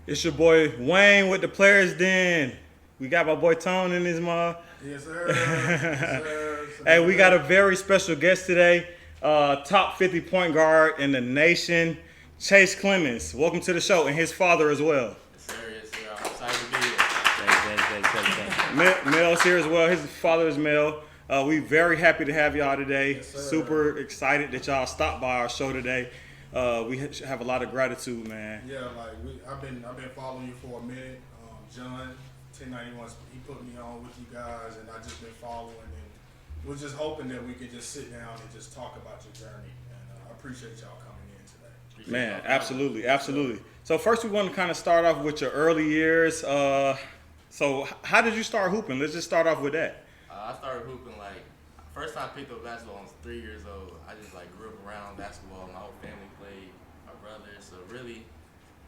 It's your boy Wayne with the Players Den. We got my boy Tone in his mom. Yes, sir. Yes, sir. Hey, we got a very special guest today. Top 50 point guard in the nation, Chase Clemmons. Welcome to the show, and his father as well. Yes, sir. Yes, sir. I'm excited to be here. Thanks. Mel's here as well. His father is Mel. We very happy to have y'all today. Yes, sir. Super excited that y'all stopped by our show today. We have a lot of gratitude, man. Yeah, I've been following you for a minute. John 1091, he put me on with you guys, and I just been following, and we're just hoping that we could just sit down and just talk about your journey. And I appreciate y'all coming in today. Man, absolutely. So first, we want to kind of start off with your early years. So how did you start hooping? Let's just start off with that. I started hooping first time I picked up basketball, I was 3 years old. I just grew up around basketball. My whole family played, my brother. So really,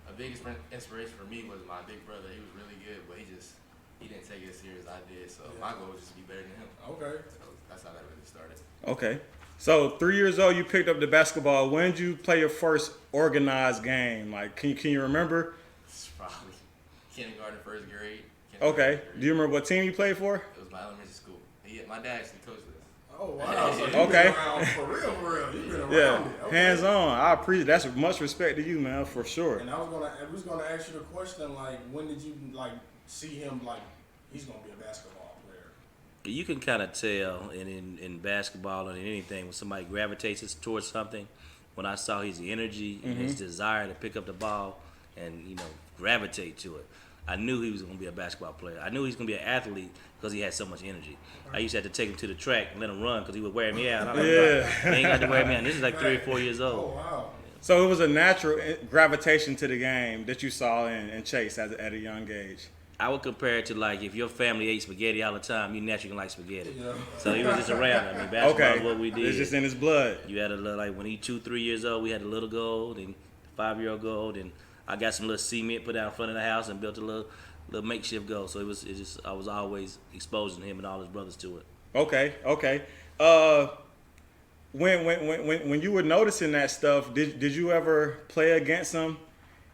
a big inspiration for me was my big brother. He was really good, but he didn't take it as serious as I did. So my goal was just to be better than him. Okay. So that's how that really started. Okay. So 3 years old, you picked up the basketball. When did you play your first organized game? Can you remember? It's probably kindergarten, first grade. Okay. Do you remember what team you played for? It was my elementary school. My dad actually coached this. Oh, wow. So you've Okay. been around for real. You've been around Yeah. it. Okay. Hands on. I appreciate. That's much respect to you, man, for sure. And I was gonna ask you the question, when did you see him he's gonna be a basketball player? You can kind of tell in basketball or in anything when somebody gravitates towards something. When I saw his energy and his desire to pick up the ball and gravitate to it, I knew he was going to be a basketball player. I knew he was going to be an athlete because he had so much energy. I used to have to take him to the track and let him run because he would wear me out. Yeah. He ain't got to wear me out. This is 3 or 4 years Oh, old. wow. So it was a natural gravitation to the game that you saw in Chase at a young age. I would compare it to if your family ate spaghetti all the time, you naturally gonna like spaghetti. Yeah. So he was just around. Basketball Okay. is what we did. It's just in his blood. You had when he 2, 3 years old, we had a little gold and 5-year-old gold, and I got some little cement put out in front of the house and built a little makeshift goal. So I was always exposing him and all his brothers to it. Okay. When you were noticing that stuff, did you ever play against him?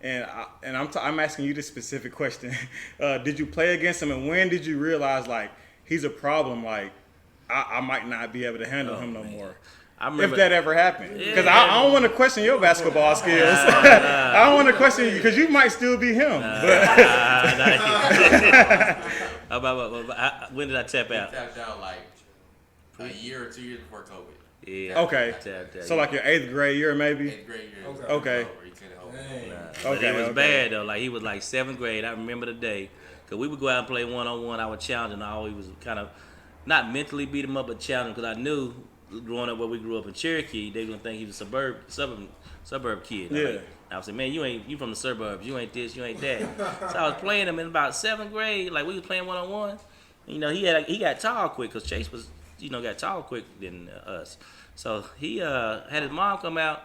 And I'm asking you this specific question. Did you play against him, and when did you realize he's a problem? I might not be able to handle him no more. I remember If that ever happened, because Yeah. I don't want to question your basketball skills. I don't want to question you because you might still be him. When did I tap He out? tapped out a year or 2 years before COVID. Yeah. Okay. I tapped out. So your 8th grade year, maybe. 8th grade year. Okay. He couldn't hold it. Dang. But Okay, it was okay. bad though. He was 7th grade. I remember the day, cause we would go out and play 1-on-1. I would challenge him. I always was kind of not mentally beat him up, but challenge him, cause I knew growing up where we grew up in Cherokee, they gonna think he was a suburb kid. Yeah. I was saying, man, you from the suburbs. You ain't this, you ain't that. So I was playing him in about 7th grade. We was playing 1-on-1. He got tall quick, cause Chase was got tall quick than us. So he had his mom come out.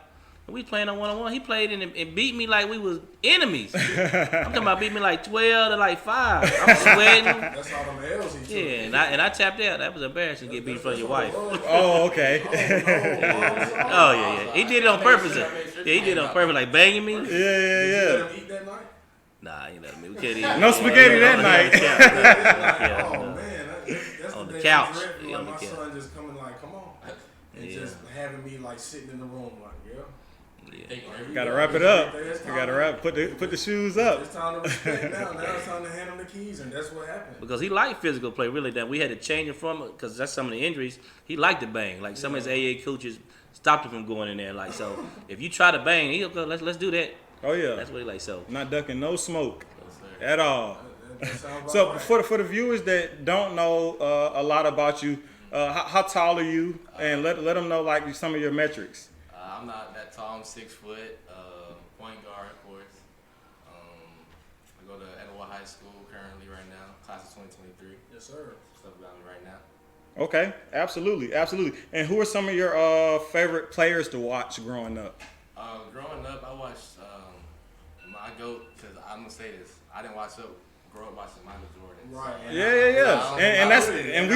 We playing on 1-on-1. He played and beat me like we was enemies. I'm talking about beat me 12 to 5. I'm sweating. That's all them L's he took. Yeah, and I tapped out. That was embarrassing to get beat in front of your wife. Oh, okay. Oh yeah. He did it on purpose. Yeah, he did it on purpose, banging me. Yeah. Did you let him eat that night? Nah, you know what I mean. We can't eat. No spaghetti that night. Oh, Yeah, man. That's On the day couch. I'm dreadful, Yeah, on the my couch. son just coming come on. And Yeah. just having me sitting in the room yeah. Gotta wrap it up. You gotta put the shoes up. It's time to respect now. Now it's time to hand him the keys, and that's what happened. Because he liked physical play, really. That we had to change him from it, because that's some of the injuries. He liked to bang. Some of his AA coaches stopped him from going in there. So if you try to bang, he'll go, let's do that. Oh yeah. That's what he like. So Not ducking no smoke Yes, sir. at all. That sounds about So right. for the viewers that don't know a lot about you, how tall are you? And let them know some of your metrics. I'm not that tall. I'm 6 foot. Point guard, of course. I go to Etowah High School currently right now, class of 2023. Yes, sir. Stuff about me right now. Okay, absolutely. And who are some of your favorite players to watch growing up? Growing up, I watched my GOAT, because I'm going to say this. I didn't grow up watching Michael Jordan. Right. Yeah. And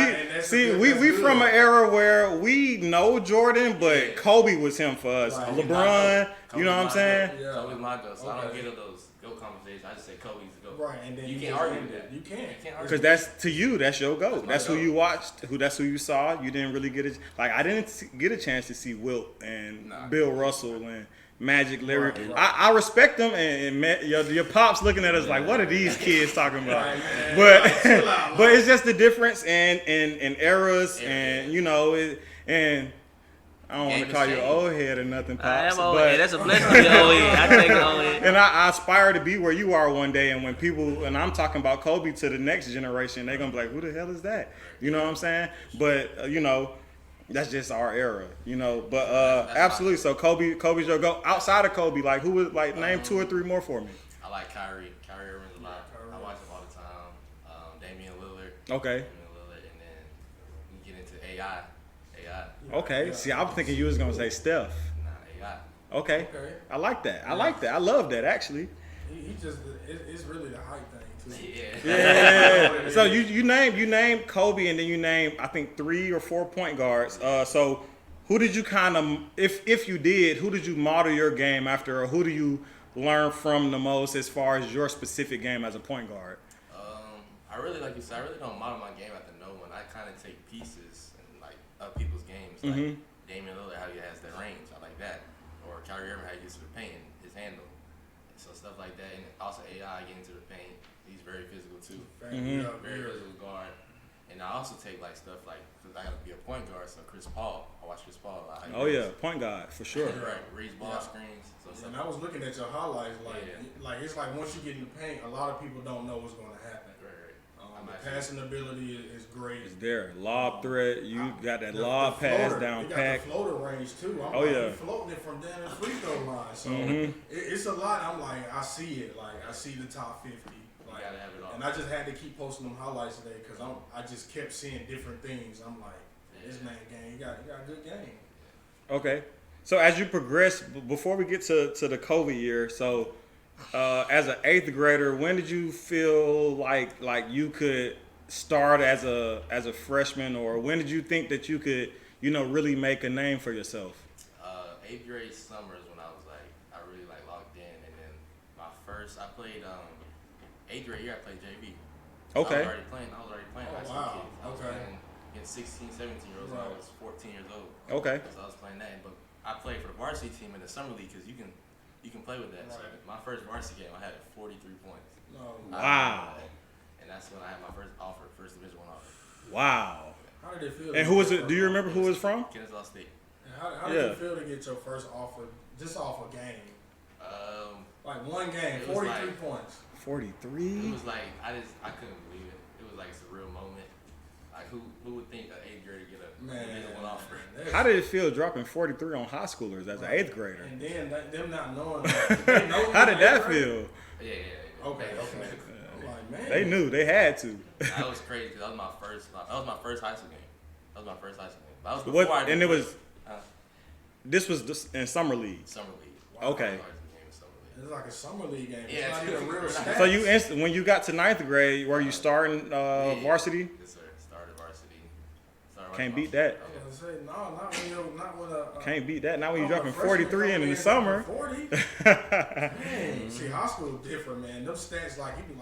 we from an era where we know Jordan, but Kobe was him for us. Right. LeBron, you know what I'm saying? Yeah. Kobe's my GOAT, so I don't Okay. get those GOAT conversation. I just say Kobe's the GOAT. Right, and then You you can't just argue end with it. that. You can't. argue. Because that's to you, that's your goat. That's who goat. you watched. That's who you saw. You didn't really get it. Like I didn't get a chance to see Wilt and Bill Russell and Magic Larry. Right. I respect them, and your pops looking at us like, what are these kids talking about? Right, man. But Chill out, but it's just the difference in eras, and and. I don't want Game to has call you an changed. old head or nothing, I pops. am old but head. That's a blessing to be old head. I take it old head. and I aspire to be where you are one day. And when people, and I'm talking about Kobe to the next generation, they're going to be like, who the hell is that? You know what I'm saying? But, that's just our era, But That's absolutely. So Kobe's your go. Outside of Kobe, like who would, like, name 2 or 3 more for me? I like Kyrie. Kyrie Irving's a lot. I watch him all the time. Damian Lillard. Okay. Damian Lillard. And then you get into AI. Okay. See, I'm thinking you was going to say Steph. Nah, AI. Okay. Okay. I like that. I like that. I love that, actually. He just it's really the height thing too. Yeah. Yeah. So you name Kobe, and then you name I think 3 or 4 point guards. So who did you kind of, if you did, who did you model your game after, or who do you learn from the most as far as your specific game as a point guard? I really, like you said, I really don't model my game after no one. I kind of take pieces and like of people's games. Like Damian Lillard, how he has that range, I like that. Or Kyrie Irving, how he gets to the paint, his handle. So stuff like that, and also AI getting to the paint. He's very physical too. Very physical guard. And I also take like stuff like, cause I got to be a point guard, so Chris Paul. I watch Chris Paul a lot. Oh yeah, point guard for sure. Right, reads ball screens. So stuff And I was looking at your highlights, like it's like once you get in the paint, a lot of people don't know what's going to happen. The passing ability is great. It's there. Lob threat. You got that The lob pass floater, down you got pack. the floater range too. I'm Oh, like, yeah. you floating it from down the free throw line. So it's a lot. I'm like, I see it. Like I see the top 50. Like, gotta have it all. and I just had to keep posting them highlights today because I just kept seeing different things. I'm like, this man game, he got a good game. Okay. So as you progress, before we get to the COVID year, so as an 8th grader, when did you feel like you could start as a freshman, or when did you think that you could really make a name for yourself? 8th grade summer is when I was like, I really like locked in, and then I played 8th grade year, I played JV. Okay. I was already playing Oh, high school wow. kids. I was Okay. playing against 16, 17 year olds when I was 14 years old. Okay. So I was playing that, but I played for the varsity team in the summer league because you can play with that. So Right. my first varsity game, I had 43 points. No. Wow. And that's when I had my first Division I offer. Wow. How did it feel? And who was it? Do you remember who it was from? Kennesaw State. How did it feel to get your first offer just off a game? Like one game, It was 43 like- points. 43. It was like I couldn't believe it. It was like a surreal moment. Like who would think an 8th grader get a Division I offer? How did it feel dropping 43 on high schoolers as an 8th grader? And then them not knowing. They know How you did that eighth grade? feel? Yeah. Okay. I'm like, man. They knew they had to. That was crazy because that was my first high school game. That was my first high school game. That was What? before I And did it was. uh, This was just in summer league. summer league. Okay. It's like a summer league game. Yeah, It's not it's even real different. stats. So when you got to 9th grade, were you starting varsity? Yes, sir. Started varsity. Can't beat that. I was gonna say no, not with a. Can't beat that. Not when you're a dropping freshman 43 coming in the in summer. 40. Man, see, high school is different, man. Them stats, like you be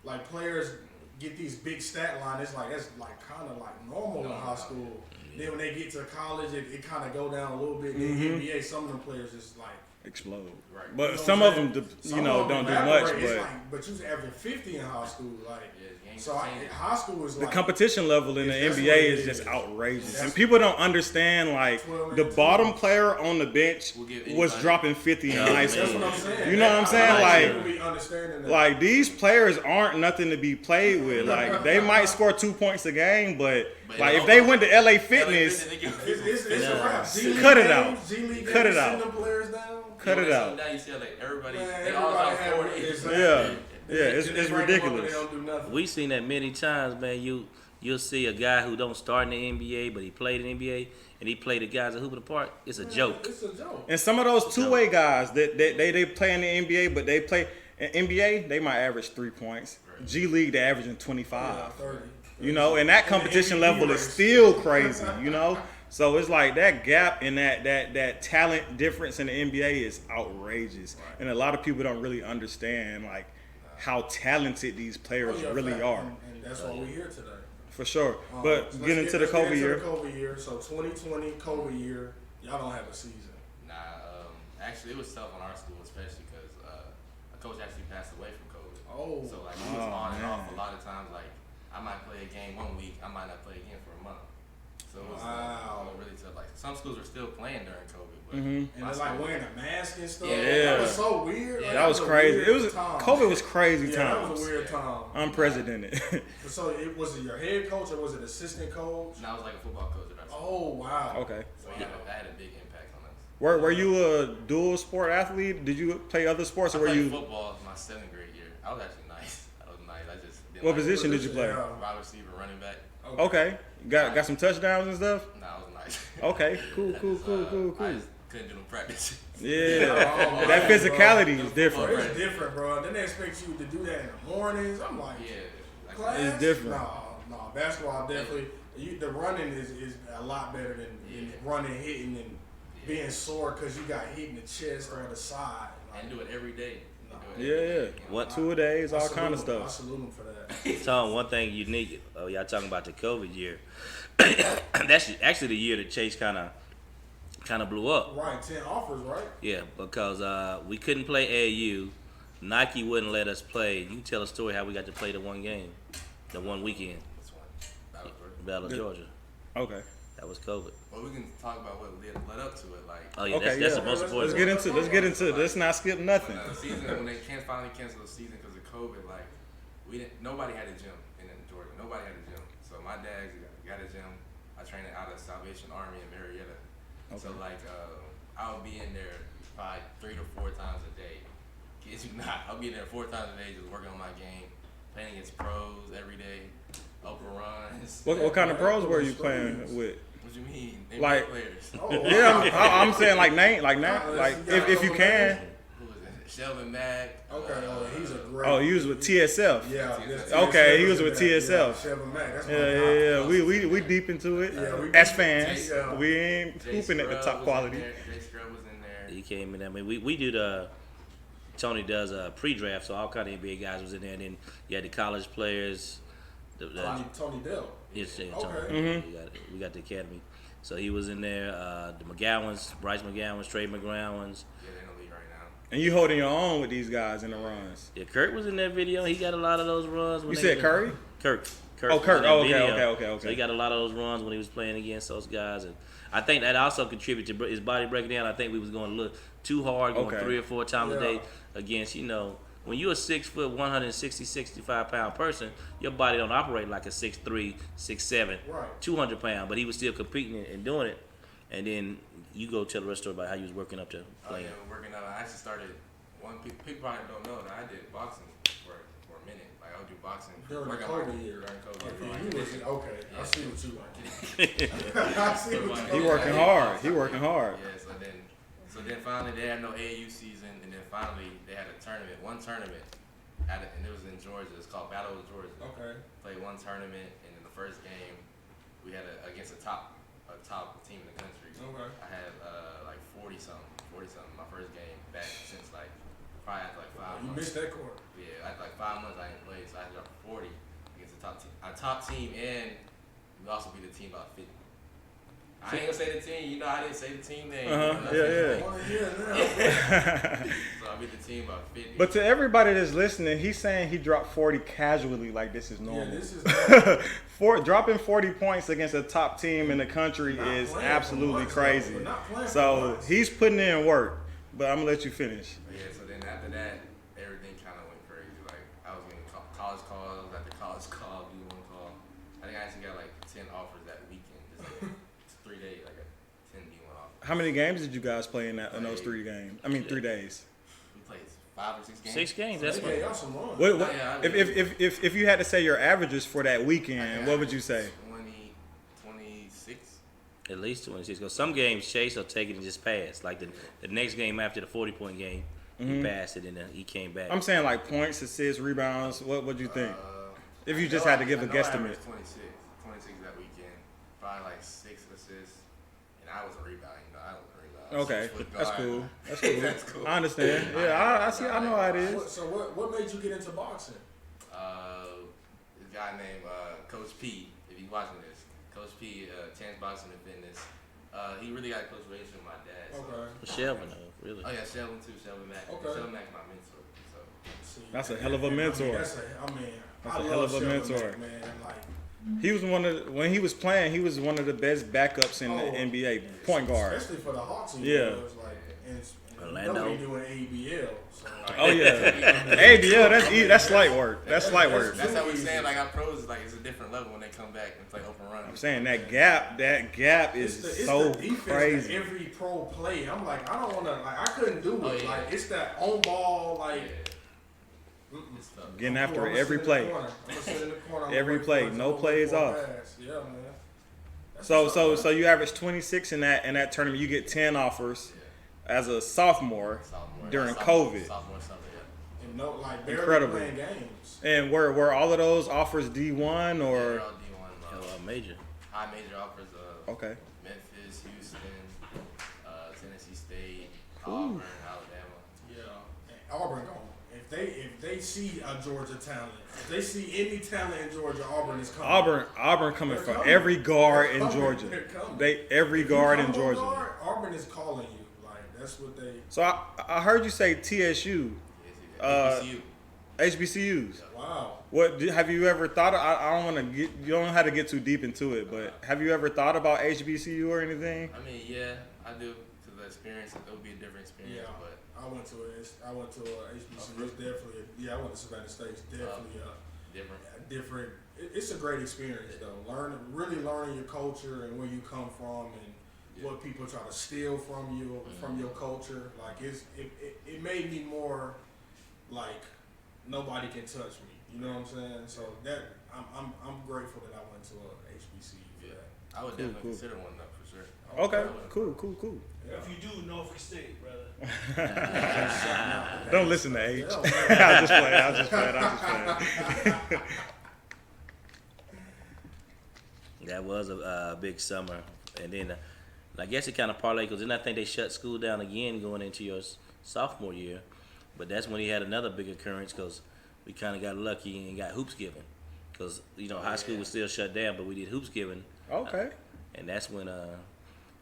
like players get these big stat lines. It's like that's like kind of like normal in high school. Then when they get to college, it kind of go down a little bit. In the NBA, some of them players just like. Explode. Right. But You know some what of I'm them, saying? Some of them don't do much. evaporate. It's But like, but you was averaging 50 in high school, like. Yeah, games So changing. high school is the like competition level in the That's NBA what it is just is. outrageous, That's- and people don't understand like 12 the and bottom 12. player on the bench Will give was anybody- dropping 50 in Yeah, high man. school. That's what I'm saying. You know what I'm saying? I Like- people be understanding that. Like these players aren't nothing to be played with. Like they might score 2 points a game, but like if they went to LA Fitness, it's a wrap. G-League Cut it games, out. G-League Cut it games, out. send them players down. cut it out. Now you see how like everybody, Man, they all everybody out have 40. exactly. Yeah, it's They rank 'em up and ridiculous. They don't do nothing. We seen that many times, man. You'll see a guy who don't start in the NBA, but he played in the NBA, and he played the guys at Hoop in the Park. It's a joke. It's a joke. And some of those two-way guys that they play in the NBA, but they play in NBA, they might average 3 points. G League, they averaging 25. Yeah, 30. You know, and that And the competition MVP level is race. still crazy. You know, So it's like that gap and that talent difference in the NBA is outrageous, Right. and a lot of people don't really understand like how talented these players really are. And that's why we're here today. For sure. So But getting into the COVID year. COVID year. So 2020 COVID year, y'all don't have a season. Nah, actually, it was tough on our school, especially because a coach actually passed away from COVID. Oh. So like he was on and man. off a lot of times. Like I might play a game 1 week, I might not play again for a month. So it was, Wow. it was really tough. Like some schools were still playing during COVID, but Mhm. And it's like wearing a mask and stuff. Yeah. That was so weird. Yeah. Like, That was a crazy. weird It was time. COVID was crazy Yeah, times. that was a weird Yeah. time. Unprecedented. So it was it your head coach or was it assistant coach? and I was like a football coach at our school. Oh wow. Okay. So yeah, that had a big impact on us. Were you a dual sport athlete? Did you play other sports, I or were played you? football my 7th grade year. I was actually nice. I was nice. I just didn't What like position did you play? Yeah. wide receiver, running back. Okay, got some touchdowns and stuff. Nah, I was nice. Okay, cool. I just couldn't do no practice. Yeah, Oh, that man, physicality bro. is Bro, different. it's different, bro. Then they expect you to do that in the mornings. I'm like, Yeah. Like, class? It's different. No, basketball definitely. The running is a lot better than running, hitting, and being sore because you got hit in the chest or the side. and do it every day. No. Do it every Yeah, day, you know? what 2 days, I all salute kind of him. I stuff. salute him for that. Tom, one thing unique. Oh, y'all talking about the COVID year? That's actually the year that Chase kind of blew up. Right, 10 offers, right? Yeah, because we couldn't play AAU. Nike wouldn't let us play. You can tell a story how we got to play the one game, the one weekend, This one. That was perfect. Battle of Good. Georgia. Okay, That was COVID. But we can talk about what led up to it. Like, Oh yeah, Okay, that's yeah. the most Let's important. let's get into. Let's not skip nothing. when the season, when they finally canceled the season because of COVID, like, nobody had a gym in Georgia. Nobody had a gym. So my dad got a gym. I trained out of Salvation Army in Marietta. So Okay. like, I'll be in there probably 3 to 4 times a day. Kid you not, I'll be in there 4 times a day just working on my game, playing against pros every day, open runs. What kind of pros were you playing with? What you mean? NBA Like- players. Oh, Yeah, I'm saying like name, like if you can. Who was it? Shelvin Mack. Okay, he's a great. Oh, he was with TSF. Yeah. Okay, he was with TSF. Shevin Mack. That's my Yeah. guy. We deep into it. Yeah, we As deep fans, into it. we ain't Jay hooping at the Scrub top was quality. in there. Jay Scrub was in there. He came in. I mean, we do the. Tony does a pre-draft, so all kind of NBA guys was in there. And then you had the college players. Tony Dell. Yes, yeah, Okay. Tony. We got the academy. So he was in there. The McGowans, Bryce McGowans, Trey McGowans. Yeah, they're in the league right now. And you holding your own with these guys in the runs. Yeah, Kurt was in that video. He got a lot of those runs. When You they said was- Curry? Kirk. Oh, was Kirk. in that Oh, okay, video. okay. So he got a lot of those runs when he was playing against those guys, and I think that also contributed to his body breaking down. I think we was going a little too hard, going Okay. 3 or 4 times a Yeah. day against, when you're a 6 foot, 160, 65 pound person, your body don't operate like a 6'3", 6'7", Right. 200 pound. But he was still competing and doing it. And then you go tell the rest of the story about how you was working up to Oh playing. yeah, working out. I actually started. People probably don't know that I did boxing for a minute. Like I would do boxing During the working COVID out year. During COVID. Okay, for my you was condition. okay. I Yeah. see what you like. I see what He you working hard. He working hard. Yeah. So then finally they had no AAU season, and then finally they had a tournament. One tournament, and it was in Georgia. It's called Battle of Georgia. Okay. Played one tournament, and in the first game, we had against a top team in the country. Okay. I had like 40 something my first game back since like probably after like 5 You months. missed that quarter. Yeah, after like 5 months I didn't play, so I dropped 40 against a top team, and we also beat the team about 50. I ain't gonna say the team, I didn't say the team name. Yeah. I want to hear now. So I beat the team about 50. But to everybody that's listening, he's saying he dropped 40 casually, like this is Yeah, normal. this is Dropping 40 points against a top team in the country Not is playing absolutely for once, crazy. though. We're not playing for So once. he's putting in work. But I'm gonna let you finish. Yeah, so then after that, everything kind of went crazy. Like, I was getting college calls after college call, D1 call. I think I actually got like 10 offers that weekend. Just 3 days, like 10 D1 offers. How many games did you guys play in those 3 games? I mean, 3 days. We played 5 or 6 games. 6 games. That's They what. gave y'all some runs. What, Yeah, if you had to say your averages for that weekend, what would you say? 26. At least 26. Because some games Chase will take it and just pass. Like the next game after the 40-point game, he passed it and then he came back. I'm saying like points, assists, rebounds. What would you think? If you I just know had to I- give I a know I guesstimate. averaged 26 that weekend. Probably like 6 assists, I was a rebound. You know, I was a rebound. Okay, 6 foot that's guard. cool. That's cool. That's cool. I understand. Yeah, I see. I know how it is. So what made you get into boxing? This guy named Coach P. If he's watching this, Coach P, Chance Boxing and Fitness. He really got close relations with my dad. So. Okay. Shelvin, though, really. Oh yeah, Shelvin too. Shelvin Mack. Okay. Shelvin Mack's my mentor. So. See, That's a hell of a mentor. That's a That's a I hell love of a Shelvin mentor. Mack, man. Like, He was when he was playing, he was one of the best backups in the NBA, point guard. especially for the Hawks. Yeah. And Orlando. nobody doing ABL. So. Oh yeah, ABL. That's light work. That's light work. That's how we saying like our pros is like it's a different level when they come back and play open run. I'm saying that gap It's is the so defense crazy. that every pro play. I'm like, I don't want to. Like, I couldn't do it. Oh, yeah. Like, it's that on ball. Like, Yeah. It's tough. Getting after I'ma it every sit in the play. corner. I'ma sit in the corner. I'ma Every wait play. for it No to plays go off. fast. Yeah, man. That's what's up, So man. you average 26 in that tournament. You get 10 offers as a sophomore Sophomore. during Sophomore, COVID. Sophomore summer, yeah. And no, like, barely Incredible. playing games. And were all of those offers D1 Yeah, or they're all D1. Major. High major offers of okay? Memphis, Houston, Tennessee State, Ooh. Auburn, Alabama. Yeah. And Auburn gone. If they see a Georgia talent, if they see any talent in Georgia, Auburn is coming. Auburn coming They're for coming. every guard They're in coming. Georgia. They're coming. Every If you guard come in on Georgia. guard, Auburn is calling you. Like, that's what they. So I heard you say TSU, HBCU. HBCUs. Wow. What have you ever thought? I don't want to get. You don't have to get too deep into it, but have you ever thought about HBCU or anything? I mean, yeah, I do. To the experience, it would be a different experience, Yeah. but I went to a HBCU. It's definitely. Yeah, I went to Savannah State. It's definitely different. a different. It's a great experience though. Really learning your culture and where you come from and what people try to steal from you from your culture. Like it made me more like nobody can touch me. You know what I'm saying? So that I'm grateful that I went to a HBCU for Yeah. that. I would Cool, definitely cool. consider one though for sure. Okay, I would. cool. Yeah. If you do, Norfolk State, brother. Don't listen to H. Yeah. I'll just play. That was a big summer, and then I guess it kind of parlayed because then I think they shut school down again going into your sophomore year, but that's when he had another big occurrence because we kind of got lucky and got hoops given because high school was still shut down, but we did hoops given, Okay. and that's when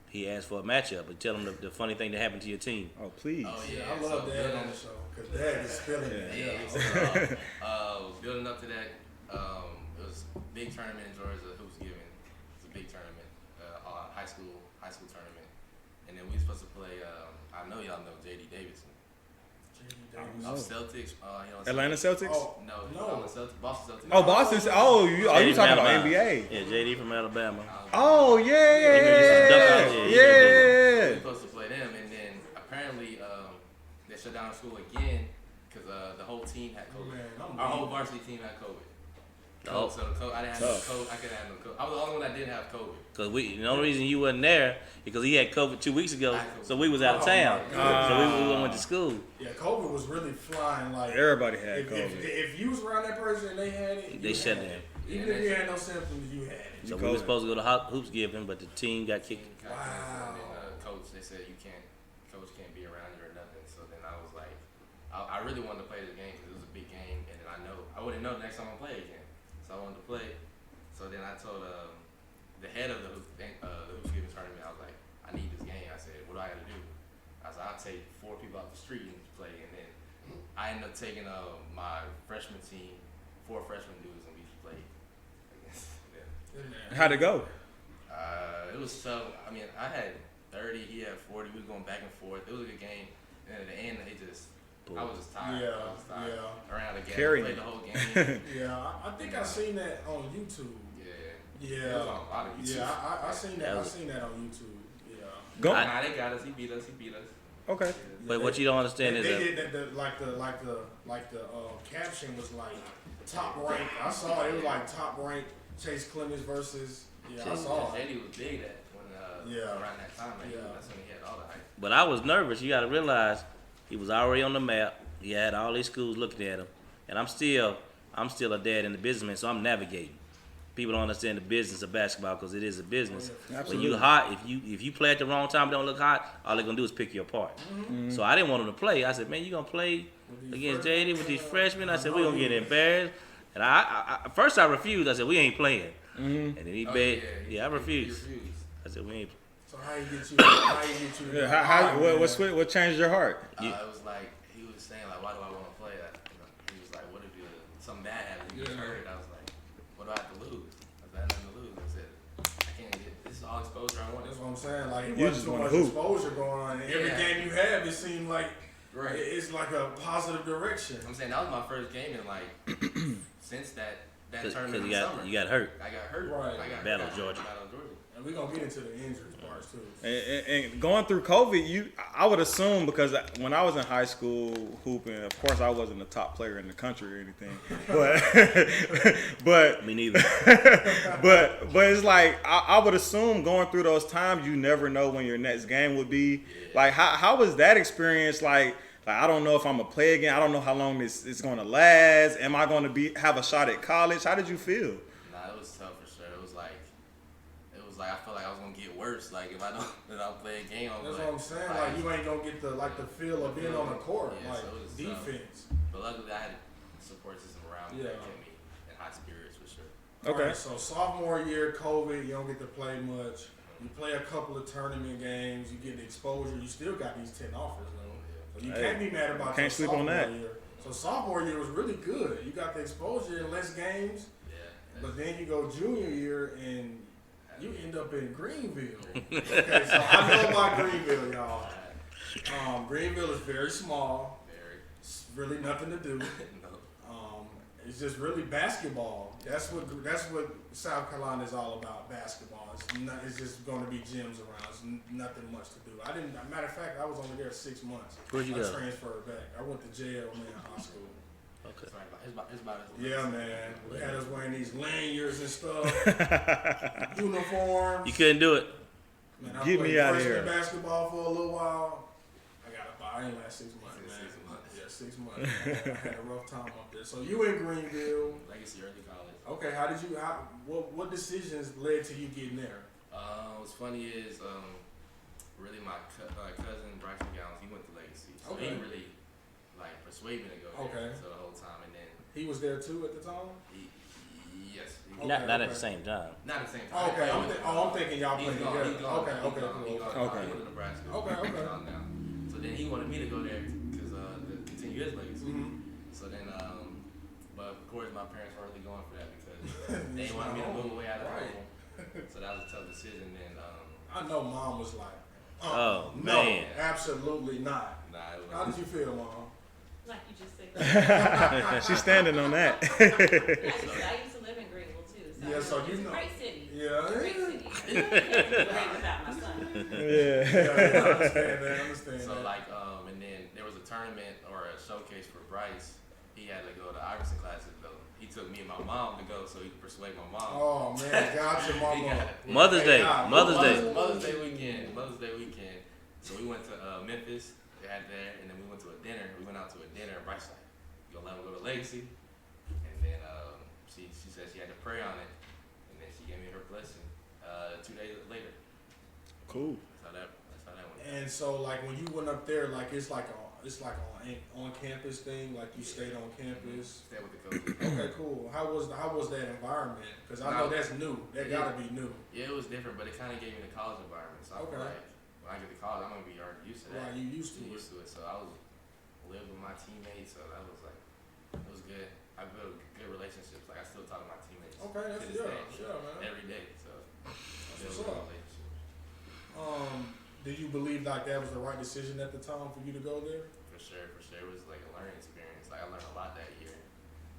he asked for a matchup. But tell him the funny thing that happened to your team. Oh please. Oh Yeah, yeah, I love so Dad building- on the show because Dad is feeling it. Yeah, Yeah. so, building up to that, it was a big tournament in Georgia, Hoops Given. It's a big tournament, high school tournament, and then we were supposed to play. I know y'all know J.D. Davidson No. of Celtics. Atlanta Celtics. Oh, No, he's no. on the Celtics, Boston Celtics. Oh, Boston. Oh, you JD talking from about Alabama. NBA? Yeah, JD from Alabama. Oh He used to duck out there. We were yeah. supposed to play them, and then apparently they shut down school again because the whole team had COVID. Man, I'm Our whole deep. varsity team had COVID. Oh. So I didn't have Tough. no COVID. I couldn't have no COVID. I was the only one that didn't have COVID. Because the only reason you wasn't there because he had COVID 2 weeks ago, I had COVID. so we was out of Oh, town. my God. So we went to school. Yeah, COVID was really flying. Like Everybody had if, COVID. if you was around that person and they had it, They you shut had down. it. Even if you had no symptoms, you had it. So You we were COVID. supposed to go to hoops giving, but the team got kicked. Got Wow. canceled, and then coach, they said coach can't be around you or nothing. So then I was like, I really wanted to play the game because it was a big game, and then I wouldn't know the next time I play again. So I wanted to play. So then I told the head of the hoops giving tournament, I was like, I need this game. I said, what do I got to do? I said, I'll take 4 people off the street and play, and then I ended up taking my freshman team, 4 freshman dudes, and we played against them. How'd it go? It was tough. I mean, I had 30, he had 40. We was going back and forth. It was a good game. And at the end, I was just tired. Yeah, I was tired. yeah. I ran out of gas. Carrying Played it. the whole game. Yeah, I think I seen that on YouTube. Yeah. It was Yeah, on a lot of YouTube. yeah, I seen that. That I was- seen that on YouTube. Yeah. Go. Nah, they got us. He beat us. Okay. But what you don't understand is they that did the caption was like top rank. I saw it was like top rank Chase Clemmons versus. Yeah, I saw it. JD was big that when Yeah. around that time. Like, Yeah. That's when he had all the hype. But I was nervous. You got to realize he was already on the map. He had all these schools looking at him, and I'm still a dad and a businessman, so I'm navigating. people don't understand the business of basketball because it is a business. When Absolutely. you hot, if you play at the wrong time and don't look hot, all they're gonna do is pick you apart. So I didn't want him to play. I said, man, you gonna play against JD with these freshmen? I said, we gonna get embarrassed. And I first I refused. I said, we ain't playing. And then he begged. Yeah, I refused. I said, we ain't. So how you get you? How you get you? Yeah, what changed your heart? It was like he was saying like, why do I want to play? He was like, what if something bad happens? You get hurt. I was like, what do I have to lose? I said, I have nothing to lose. I said, I can't get this is all exposure I want. That's what I'm saying. Like it You wasn't just too wanna much hoop. exposure going on. And every game you have, it seemed like Right. it's like a positive direction. I'm saying that was my first game in like since that Because tournament in you the got summer. you got hurt. I got hurt. Right. I got Battle hurt. Georgia. Battle Georgia. And we're gonna get into the injuries parts too. And going through COVID, I would assume, because when I was in high school hooping, of course I wasn't the top player in the country or anything, but Me neither. but it's like I would assume going through those times, you never know when your next game would be. Like how was that experience? Like I don't know if I'm gonna play again. I don't know how long this is gonna last. Am I gonna have a shot at college? How did you feel? Nah, it was tough for sure. It was like I felt like I was gonna get worse. Like if I don't play a game, That's what I'm saying. Like you ain't gonna get the feel of being on the court, Yeah, like so it was defense. But luckily, I had a support system around me that kept me in high spirits for sure. Okay. Alright, so sophomore year, COVID, you don't get to play much. You play a couple of tournament games, you get the exposure. You still got these 10 offers though, so you can't be mad about. Can't your sleep on sophomore that. Year. So sophomore year was really good. You got the exposure in less games, but then you go junior year and you end up in Greenville. Okay, so I know about Greenville, y'all. Greenville is very small. It's really nothing to do. It's just really basketball. That's what South Carolina is all about. Basketball. It's just going to be gyms around. It's nothing much to do. Matter of fact, I was only there 6 months. Where'd you I go? transferred back. I went to jail, man, high school. Okay. It's about Yeah, man. We had us wearing these lanyards and stuff, uniforms. You couldn't do it. Man, I Get played me outta freshman here. basketball for a little while. I ain't last 6 months, man. 6 months. Yeah, 6 months. I had a rough time up there. So you in Greenville. Legacy early college. Okay, what decisions led to you getting there? What's funny is really my cousin Bryson Gowns, he went to Legacy, so Okay. he really like persuaded me to go Okay. there. So the whole time, and then He was there too at the time? yes, Okay. Not at the same time. not at the same time. Okay, I'm thinking y'all He's played gone. together. He's gone. Okay, He's okay, gone. cool. He's gone. Okay. He went to Nebraska. Okay, okay. He's gone now. So then he wanted me to go there because to continue his legacy. Mhm. So then, but of course my parents weren't really going for that because they didn't want me to move away out of Right. home. So that was a tough decision. Then I know mom was like, Oh, no, man. absolutely not. it How did you feel, mom? Like you just said. She's standing on that. I used to live in Greenville too. So Yeah, so you it's know. a great city. Yeah. Great city. I can't do it without my son. Yeah. I understand that. I understand So that. like, and then there was a tournament or a showcase for Bryce. He had to go to Iverson classes though. He took me and my mom to go so he could persuade my mom. Oh man, gotcha, mama. Mother's Day. God, Mother's Day. Mother's Day weekend. Mother's Day weekend. So we went to Memphis. They had there, and then we went to a dinner. We went out to a dinner, and Bryce like, "You gonna let him go to Legacy?" And then she said she had to pray on it, and then she gave me her blessing. 2 days later. Cool. That's how that went. And so like when you went up there, like it's like on campus thing, like you stayed on campus. Stay with the coach. Okay, cool. How was that environment? Because I know that's new. That gotta be new. Yeah, it was different, but it kind of gave me the college environment. So I feel Okay. like when I get to college, I'm gonna be already used to that. Right, you used to it. Used to it. So I was lived with my teammates. So that was like it was good. I built good relationships. Like I still talk to my teammates. Okay, that's to this day, man. every day. So That's build what's up. relationships. Did you believe like that was the right decision at the time for you to go there? For sure. It was like a learning experience. Like I learned a lot that year.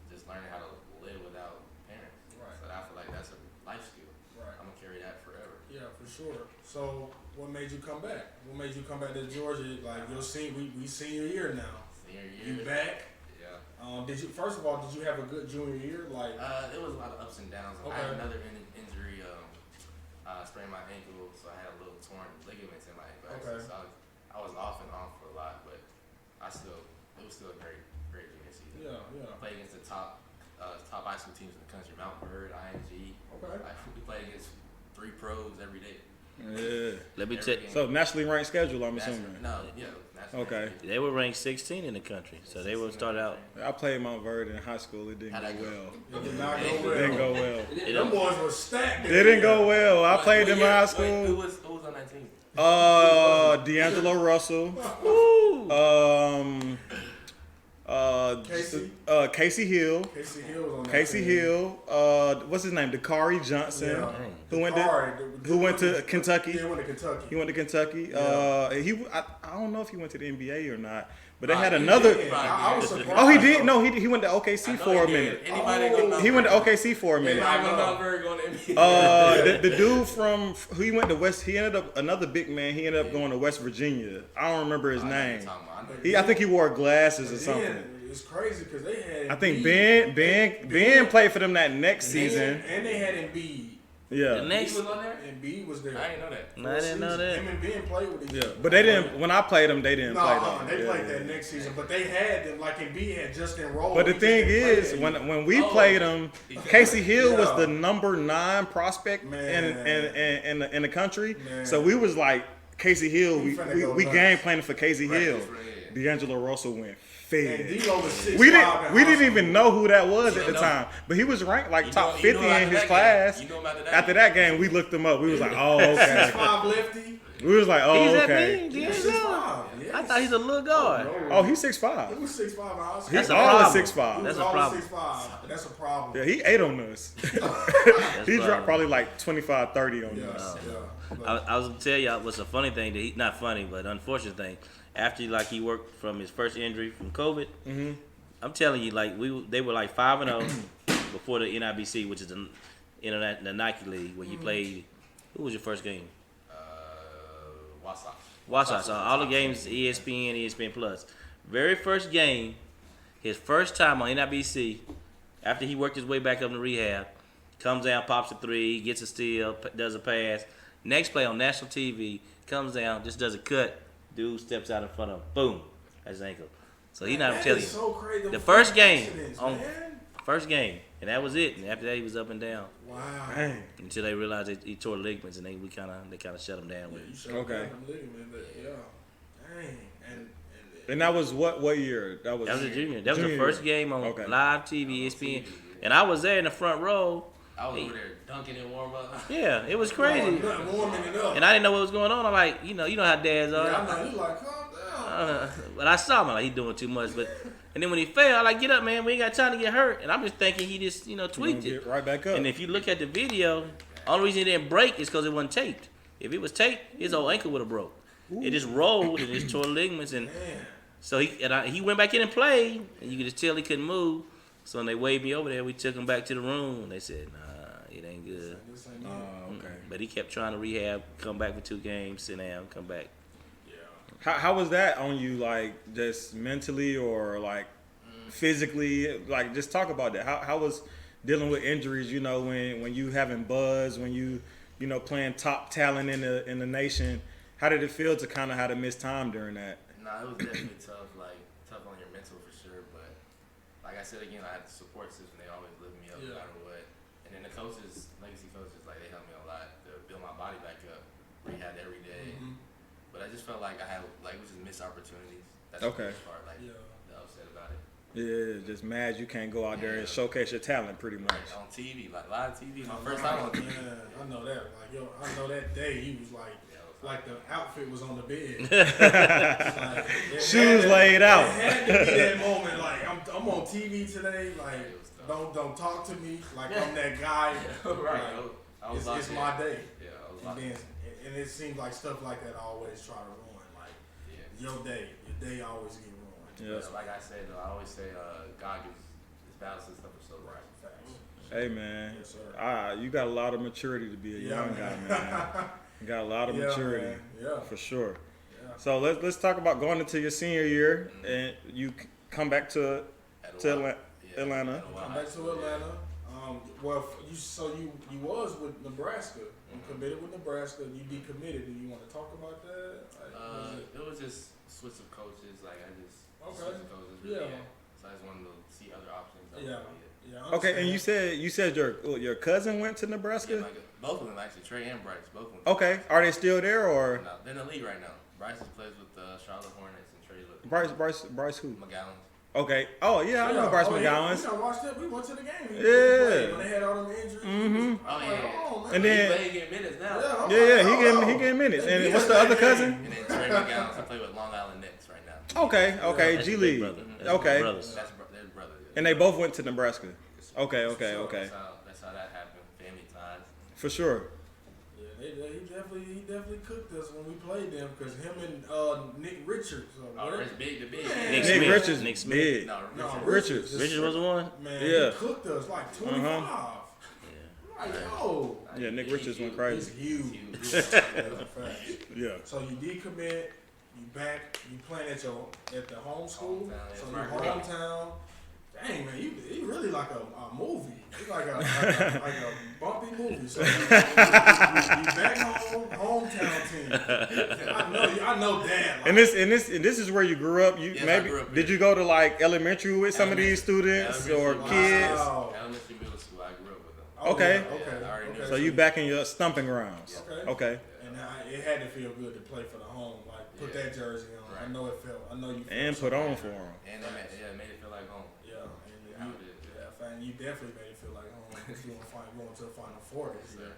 Just learning how to live without parents. Right. So I feel like that's a life skill. Right. I'm gonna carry that forever. Yeah, for sure. So what made you come back? What made you come back to Georgia? Like your we senior year now. Senior year. You back? Yeah. First of all, did you have a good junior year? Like It was a lot of ups and downs. I Okay. had another injury. Sprained my ankle, so I had a little torn ligaments in my ankle. Okay. So I was off and on for a lot, but it was still a great junior season. yeah. Played against the top top high school teams in the country: Mount Bird, ING. Okay. Like, we play against 3 pros every day. Yeah. Let me Every tell. game. So nationally ranked schedule, I'm National- assuming. No, yeah. national Okay. championship. They were ranked 16 in the country, so they would start out. I played Mount Vernon in high school. It didn't How'd go that go? well. It did not go It well. didn't go well. Them boys were stacked. It didn't go well. I What- played what them in year- high wait, school. Who was on that team? D'Angelo Russell. Casey? Casey Hill. Casey Hill was on that Casey team. Hill. What's his name? Dakari Johnson. Yeah. Who went to Dakari, who went to Kentucky? Yeah, he went to Kentucky. He went to Kentucky. Yeah. I don't know if he went to the NBA or not, but they Nah, had he another. did. I was surprised. Oh, he did. No, he went to OKC I know for a he did. minute. Anybody Oh. go Mount He went to Bird? OKC for a minute. Anybody go Mount Bird going to NBA? The dude from who he went to West, he ended up another big man. He ended up going to West Virginia. I don't remember his I know what you're name. talking about. I know I think he wore glasses or Then, something. it's crazy because they had. I think Embiid. Ben played for them that next And season. and they had Embiid. The Yeah, He next, was on there? Embiid was there. I didn't know that. no, I didn't know that. Him and Ben played with each yeah, other. but they didn't. When I played them, they didn't No, play them. they Yeah, played yeah. that next season, but they had them like Embiid had just enrolled. But the He just thing didn't play is, that when year. when we Oh. played him, Casey Hill was Yeah. the number 9 prospect Man. in the country. Man. So we was like Casey Hill. We finna We go we nuts. game planning for Casey Hill. Right. D'Angelo Russell went and fed. D'Lo was 6'5" We in didn't high even school. know who that was at You the know. time, but he was ranked like You top know 50 after in his that class. game. You know him after that After that game, we looked him up. We was like, oh okay. 6'5" lefty. We was like, oh He's that okay. big, He was D'Angelo? 6'5". Yes. I thought he's a little guard. Oh, he's He 6'5". was 6'5" in high school. He's That's a always problem. 6'5". He That's was a always problem. 6'5". That's a problem. Yeah, he ate on us. That's He problem. dropped probably like 25, 30 on Yeah, us. yeah. I was gonna tell y'all what's a funny thing that not funny, but unfortunate thing. After he worked from his first injury from COVID, I'm telling you, like they were like 5-0 before the NIBC, which is the Internet the Nike League, where you played. Who was your first game? Wasatch. Wasatch. So all the games, ESPN, ESPN Plus. Very first game, his first time on NIBC, after he worked his way back up to rehab, comes down, pops a 3, gets a steal, does a pass. Next play on national TV, comes down, just does a cut. Dude steps out in front of him. Boom. That's his ankle. So he not That telling you. is so crazy. The first game Accidents, on man. first game, and that was it. And after that, he was up and down Wow. Dang. until they realized he tore ligaments, and they kind of shut him down with You it. showed Okay. them ligament, but yeah. Dang. And that was what year? That was a junior. That was the Junior first year. game on Okay. live TV, ESPN, and I was there in the front row. I was over there dunking in warm up. Yeah, it was crazy, Nothing warming it up. and I didn't know what was going on. I'm like, you know how dads are. Yeah, I know. You like, calm down. But I saw him like he doing too much. But and then when he fell, I like get up, man. We ain't got time to get hurt. And I'm just thinking he just tweaked it. Get right back up. And if you look at the video, only reason it didn't break is because it wasn't taped. If it was taped, his whole ankle would have broke. It just rolled and just tore ligaments, and Man. so he went back in and played, and you could just tell he couldn't move. So when they waved me over there, we took him back to the room, and they said, nah, it ain't good. This ain't it. okay. But he kept trying to rehab, come back for 2 games, sit down, come back. Yeah. How was that on you? Like just mentally or like physically? Like just talk about that. How was dealing with injuries? You know, when you having buzz, when you playing top talent in the nation. How did it feel to kind of have to miss time during that? Nah, it was definitely tough. Like tough on your mental for sure. But like I said again, I had the support system. They always lift me up no Yeah. matter what. And then the coaches, legacy coaches, like they helped me a lot to build my body back up. Rehab every day. Mhm. But I just felt like I had like it was just missed opportunities. That's Okay. the worst part. Like Yeah. the upset about it. Yeah, just mad you can't go out there and Yeah. showcase your talent pretty much. Like on TV, like live TV. My first time on TV. Man, I know that. Like, I know that day he was like, Yeah, it was like the outfit was on the bed. Shoes laid out. It had to be that moment. Like, I'm on TV today. Like, It was tough. don't talk to me. Like, I'm that guy. right. Like, I was it's locked in. my day. Yeah, I was And locked in. then, and it seems like stuff like that always try to ruin. Like, Yeah. your day always get ruined. Yeah. But like I said, though, I always say God gives his balance and stuff for so right. Facts. Hey man, Yes, sir. you got a lot of maturity to be a Yeah, young guy, man. You got a lot of Yeah, maturity, man. Yeah. for sure. Yeah. So let's talk about going into your senior year and you come back to Etowah. Yeah, Atlanta. Etowah Come High back to School, yeah. Atlanta. Well, you was with Nebraska. You committed with Nebraska. You decommitted. Do you want to talk about that? Like, was it- It was just switch of coaches. Like I just Okay. switch of coaches. Really, Yeah. So I just wanted to see other options. Yeah. Yeah, I Okay, and understand. you said your cousin went to Yeah, Nebraska. like both of them actually, Trey and Bryce, both of them. Okay, are they still there or No, they're in the league right now. Bryce plays with the Charlotte Hornets and Trey's with Bryce who? McGowan. Okay. Oh yeah, I know Bryce McGowan's. We done watched it. We went to the game. He Yeah. played when they had all them injuries. Mhm. Oh yeah. And He then playing getting minutes now. he getting minutes. And what's the other cousin? And then Trey McGowan, he play with Long Island Knicks right now. Okay, That's G his big League. brother. That's his Okay. brothers. That's their brother. Yeah. And they both went to Nebraska. Okay. That's how that happened. Family ties. For sure. Yeah, he definitely cooked us when we played them because him and Nick Richards. Oh, Rich Big the Big. Man. Nick Nick Smith. Richards. Nick Smith. Big. No, No, Richards. Richards was the one. Man, Yeah. he cooked us like 25. Yeah. Like, yo. Yeah, Nick Richards went He's crazy. huge. Huge. That's a fact. Yeah. So you decommit, you back, you playing at the home school, Hometown, so yeah, your right. hometown. Dang man, you really like a movie. It's like a bumpy movie. So you back home, hometown team. I know that. Like, And this is where you grew up. You Yes, I maybe grew up did here. you go to like elementary with some of these students or Elementary. kids? wow. Elementary, middle school, I grew up with them. Oh, Okay. yeah, okay. Yeah, I already knew. So you back in your stumping grounds. Okay. Okay. And it had to feel good to play for the home. Like put Yeah. that jersey on. Right. I know it felt. I know you. Felt And put something. on for them. And it made it feel like home. Yeah, and Yeah, I did. you definitely made it feel like home. Going to the Final Four this year.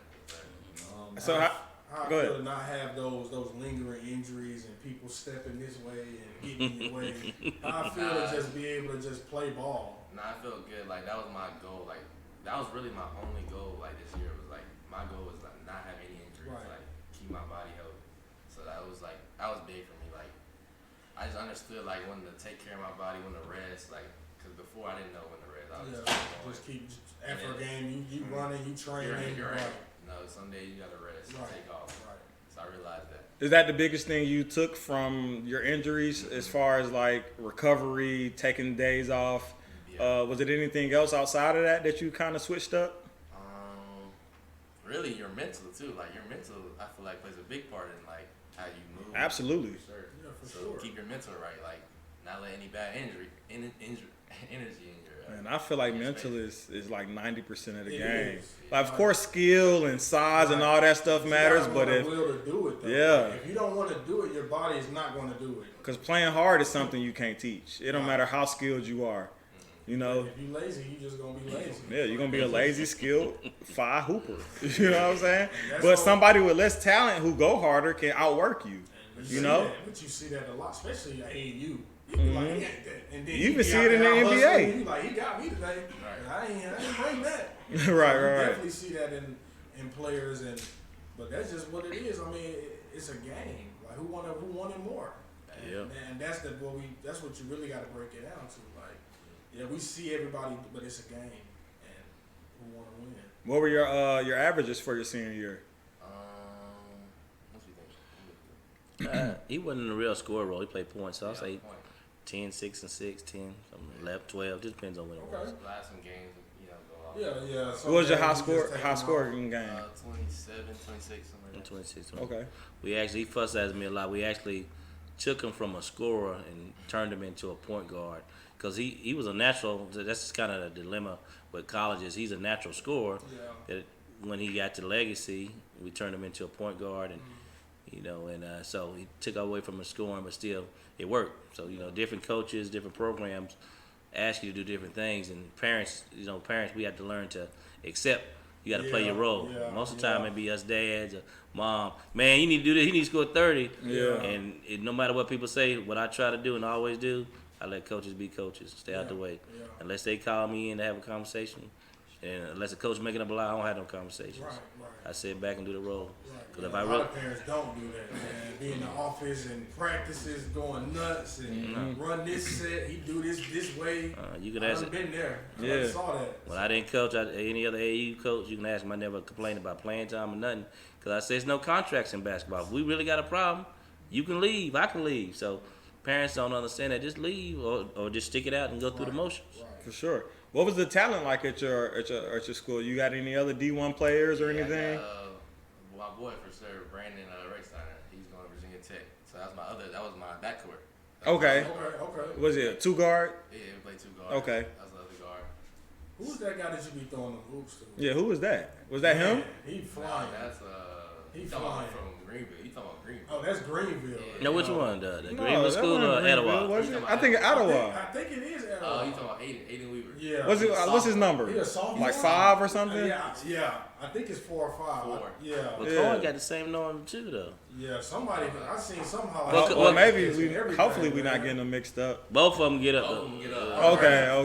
So how how- I go feel ahead. to not have those lingering injuries and people stepping this way and getting in your way. How I feel to just be able to just play ball. Nah, I felt good. Like that was my goal. Like that was really my only goal. Like this year was like my goal was like not have any injuries. Right. Like keep my body healthy. So that was big for me. Like I just understood like when to take care of my body, when to rest. Like because before I didn't know when to rest. I was Yeah, just going. just keep after a game. You running, you training. You're right. right. No, some days you gotta rest, Right. take off. Right. So I realized that. Is that the biggest thing you took from your injuries as far as like recovery, taking days off? Yeah. Was it anything else outside of that you kind of switched up? Really your mental too. Like your mental, I feel like plays a big part in like how you move. Absolutely. For sure. Yeah, for So sure. keep your mental right. Like not let any bad energy in your. And I feel like in your mental space. is like 90% of the It game. is. Like, of course, skill and size and all that stuff matters, but if if will to do it, though. Yeah. If you don't want to do it, your body is not going to do it. because playing hard is something you can't teach. It don't matter how skilled you are. You know, If you lazy, you just gonna be lazy. yeah, you're gonna be a lazy, skilled fire hooper. You know what I'm saying? That's But all- somebody with less talent who go harder can outwork you. You see know? that, but you see that a lot, especially at AU. You be like, he ain't that. And then You he even be see out it in there the out NBA. hustling, you like, he got me today. I ain't bring that. Right, You right. definitely see that in players, but that's just what it is. I mean, it's a game. Like who wanted more? Yeah. And that's what you really got to break it down to. Like, yeah, we see everybody, but it's a game, and who want to win? What were your averages for your senior year? What you think? He wasn't in a real score role. He played points, so I'll say Point. 10, 6, and 6, 10, something 11, 12. Just depends on when it was. Okay. Last some games, go off. Yeah. What was your high sometimes you just take high them scoring game? 27, 26, something like that. 26. Okay. He fussed at me a lot. We actually took him from a scorer and turned him into a point guard because he was a natural. That's kind of the dilemma with colleges. He's a natural scorer. Yeah. That when he got to Legacy, we turned him into a point guard, and so he took away from the scoring, but still it worked. So different coaches, different programs ask you to do different things, and parents, we have to learn to accept. You got to play your role. Yeah, Most of the time, yeah. it be us dads or mom. Man, you need to do this. He needs to score 30. Yeah. And no matter what people say, what I try to do and always do, I let coaches be coaches. Stay out the way. Yeah. Unless they call me in to have a conversation, and unless a coach making up a lie, I don't have no conversations. Right. I sit back and do the role. Right. Because if Yeah, I a really, lot of parents don't do that, man. Be in the office and practices going nuts and run this set. He do this way. you can I've ask. been there. Yeah. I saw that. When I didn't coach, any other AAU coach, you can ask him. I never complained about playing time or nothing. Because I say there's no contracts in basketball. If we really got a problem, you can leave. I can leave. So parents don't understand that. Just leave or just stick it out and go through the motions. For sure. What was the talent like at your school? You got any other D1 players or Yeah, I anything? got, my boy for sure, Brandon Rexsteiner. He's going to Virginia Tech. So that was my backcourt. Okay. Okay. Was it a 2 guard? Yeah, we played 2 guards. Okay. That was the other guard. Who's that guy that you be throwing the hoops to? Yeah, who was that? Was that him? Man, he flying. That's He you talking flying. about from Greenville. You talking about Greenville? Oh, that's Greenville. No, which one? The No, Greenville that School wasn't or Greenville, Etowah? was it? I think Etowah. I think it is Etowah. Oh, you talking about Aiden Weaver? Yeah. What's his number? He a sophomore? Like 5 or something? Yeah. I think it's 4 or 5. 4. Yeah. But Yeah. Cohen got the same number too, though. Yeah. Somebody. I seen somehow. Well, maybe everything, hopefully we're not man. getting them mixed up. Both of them get up. Both of them get up.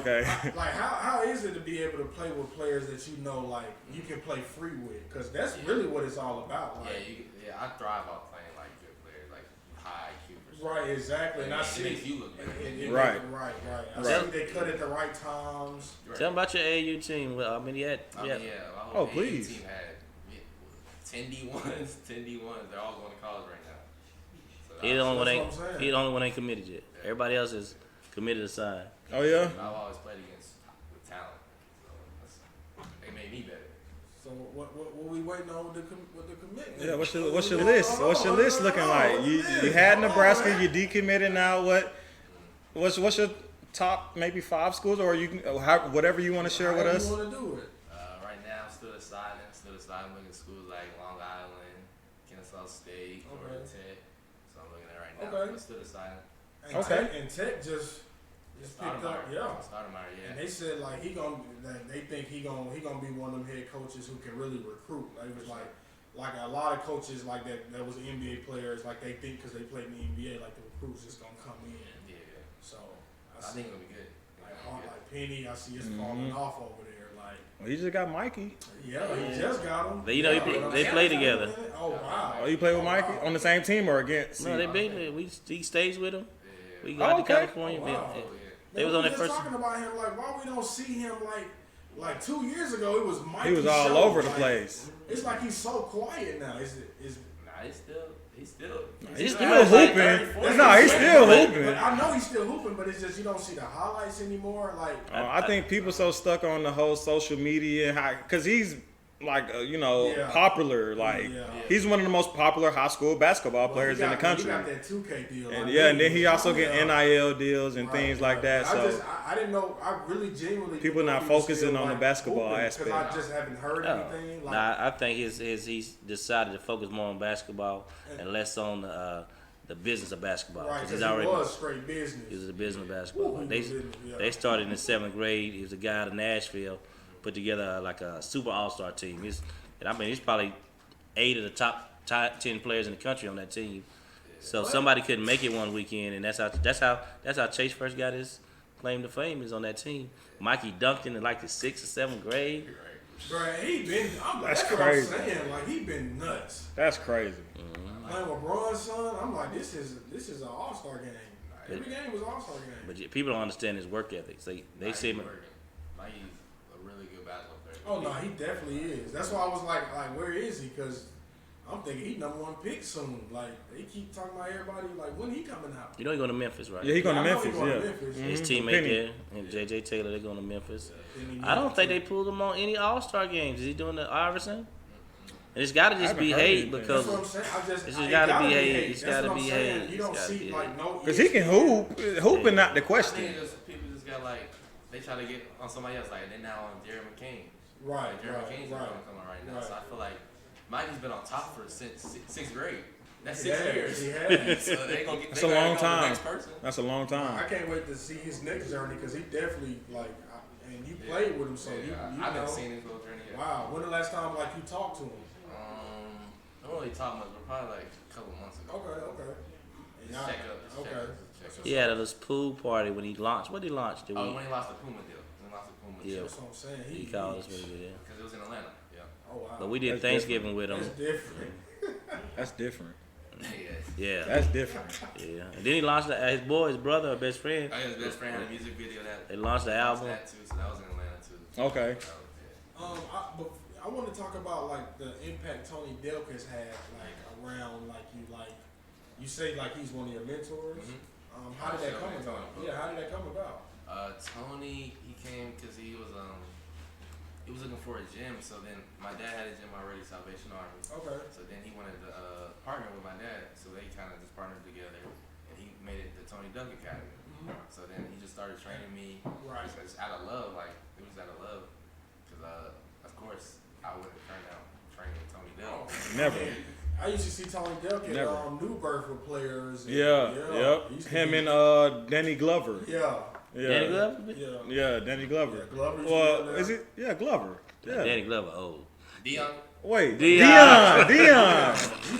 Okay. Like how is it to be able to play with players that you know like you can play free with? Because that's really what it's all about. Like, I thrive off playing like good players, like high IQ for sure. right, exactly. And I It see makes you look better. Right. Right. I Right. see they cut at the right times. Tell them about your AU team. Well, I mean, My Oh, whole AAU please. team had 10 D1s, 10 D1s. They're all going to college right now. So He the only one That's ain't. what I'm saying. He the only one ain't committed yet. Everybody else is committed aside. Oh yeah. I've always played against with talent. So they made me better. So what we waiting on with the commitment? Yeah. What's your list? What's your list looking like? You had Nebraska. You decommitted now. What's your top maybe 5 schools, or you can whatever you want to share with How us? you want to do it? Right now, I'm still deciding. Looking at schools like Long Island, Kennesaw State, Georgia Tech. So I'm looking at right now. Okay. But still deciding. And Okay. Tech just picked up. Yeah. Stoudemire, yeah. And they said like they think he gonna be one of them head coaches who can really recruit. Like, it was like a lot of coaches like that was NBA players, like they think because they played in the NBA, like the recruits just gonna come in. Yeah. So I think it'll be good. like Penny, I see it's falling off over there. Like Well, you just got Mikey. yeah, he just got him. They- you know, they play together. Oh wow. Oh, you play with Mikey on the same team or against? No, they beat it. He stays with him. We go Oh, out to okay. California. Oh, wow. Oh, yeah. They was on we their just first. talking about him like why we don't see him like 2 years ago it was Mikey. He was all show. over the Like, place. It's like he's so quiet now. Is Nah, he's still He's He still was like hooping. No, he's still hooping. But I know he's still hooping, but it's just you don't see the highlights anymore. Like I think people so stuck on the whole social media because he's like Yeah. popular. Like Yeah. he's one of the most popular high school basketball players he in the got- country. He got that 2K deal. And like, yeah, and then he also yeah. get NIL deals and Right, things like that. I So I didn't know. I really genuinely People didn't know not he was focusing still, on the like, basketball hooping, aspect. 'cause I just haven't heard anything. Like, Nah, I think he's decided to focus more on basketball and less on the business of basketball. right, 'Cause because he's he already was straight business. he was a business of basketball. Ooh, he They was in- yeah. they started in the 7th grade. He was a guy out of Nashville, put together like a super all-star team. He's probably 8 of the top 10 players in the country on that team. So somebody couldn't make it one weekend, and that's how Chase first got his claim to fame is on that team. Mikey dunked in like the 6th or 7th grade. Bro, he been. That's That's what crazy. I'm saying. Like he been nuts. that's crazy. Playing with Bron's son, I'm like, this is an all-star game. Every game was an all-star game. But people don't understand his work ethic. They see him. Mikey's a really good basketball player. Oh no, he definitely is. That's why I was like, where is he? Because I'm thinking he #1 pick soon. Like they keep talking about everybody. Like when he coming out? You know, he going to Memphis, right? Yeah, he going to I know Memphis. he going to Yeah. Memphis. His Mhm. teammate Penny. there and JJ Taylor, they're going to Memphis. And he I don't Memphis. think they pulled him on any All-Star games. Is he doing the Iverson? And it's got to I just haven't be heard hate anything. because That's what I'm saying. it's just it gotta be gotta hate. It's That's gotta what I'm be saying. hate. You It's don't gotta see be like hate. no. Because he can hoop. Hooping not the I question. think it's people just got like they try to get on somebody else. Like they're now on Jerry McCain. Right, Like, Jerry McCain's right. going to come on right now. Right. So I feel like Mikey's been on top since 6th grade. That's He 6 has, years. he has. So they gonna get. That's they a gotta long go to the time. Next person. That's a long I time. can't wait to see his next journey because he definitely like, and you played with him, so you I've know. been seeing his little journey. Here. Wow, when the last time like you talked to him? I don't really talk much, but probably like a couple months ago. Okay. And Just y'all- check up. Just okay. check up. Just check up. he had this pool party when he launched. What did he launch? Did Oh, we? when he lost the Puma deal. When he lost the Puma Yeah. deal. That's what I'm saying. He called us what he did. Because it was in Atlanta. Yeah. Oh wow. But we did That's Thanksgiving with him. That's different. That's different. Yeah, That's different. yeah. And then he launched his brother, or best friend. Oh, his best friend had a music video that. They launched the album. That too, so that was in Atlanta too. Okay. That was, But I want to talk about like the impact Tony Delk has had like around you say like he's one of your mentors. Mhm. How did that come Tony about? Delk. Yeah, how did that come about? Tony, he came because he was looking for a gym. So then my dad had a gym already, Salvation Army. Okay. So then he wanted to partner with my dad. So they kind of just partnered together, and he made it the Tony Delk Academy. So then he just started training me. Right. Just out of love, like it was out of love. Never. I used to see Tony Delk at Never. New Birth with players. And, Yeah. He Yep. used to Him be- and Danny Glover. Yeah. Yeah. Danny Glover? Yeah. Yeah, Danny Glover. Yeah, Glover used to Well, be there. is it? Yeah, Glover. Yeah. Danny Glover old. Dion. Wait, Dion. Dion.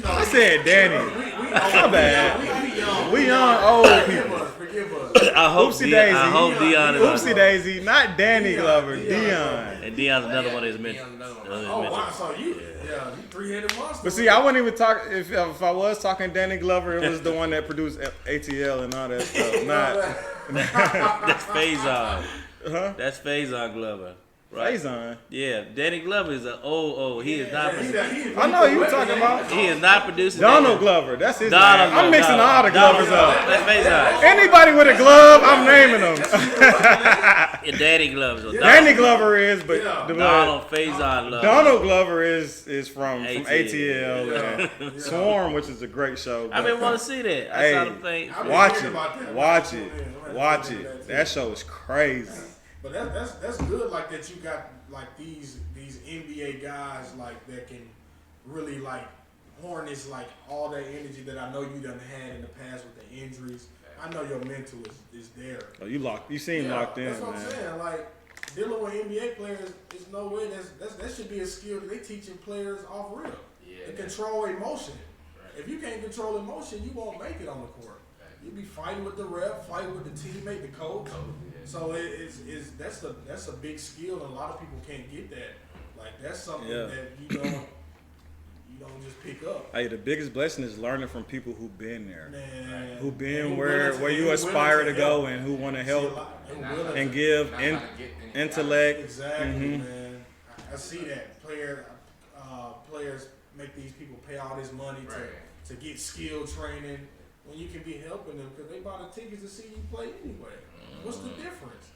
I said Danny. My bad. We young old people. Forgive us. I hope Oopsie Dion, daisy. I hope Dion is Oopsie daisy, not Danny Dion, Glover. Dion. Dion. And Dion's another one of his Dion's mentors. another one. Oh wow, so you three-headed monster. But see, I wouldn't even talk if I was talking Danny Glover. It was the one that produced ATL and all that stuff. Not That's Faison. huh? That's Faison Glover. Right? Faison. Yeah, Danny Glover is an old. He is not. I know you were talking about He is not producing. Donald Glover. That's his Donald name. I'm mixing Glover. all the Donald Glovers up. That's Faison. Anybody with a glove, I'm naming them. Yeah, Danny Glover. So Danny Glover is, but Donald Faison Glover. Donald Glover is from ATL. ATL and Swarm, which is a great show. I been want to see that. I Hey, saw them things. watch it. That show is crazy. But that's good. Like that, you got like these NBA guys like that can really like harness like all that energy that I know you done had in the past with the injuries. I know your mental is there. Oh, you seem locked in, that's what I'm man. saying. Like dealing with NBA players, there's no way that should be a skill that they teaching players off rip. Yeah. To control emotion. Right. If you can't control emotion, you won't make it on the court. You'll be fighting with the ref, fighting with the teammate, the coach. So that's a big skill, and a lot of people can't get that. Like that's something that you don't just pick up. Hey, the biggest blessing is learning from people who've been there, Man, who been and where willing you to aspire to go, help. and who want to See a help lot- willing and to- give Not trying to get any- intellect. Exactly, Mhm. man. I see that players make these people pay all this money to get skill training when you can be helping them because they bought the tickets to see you play anyway. What's the difference?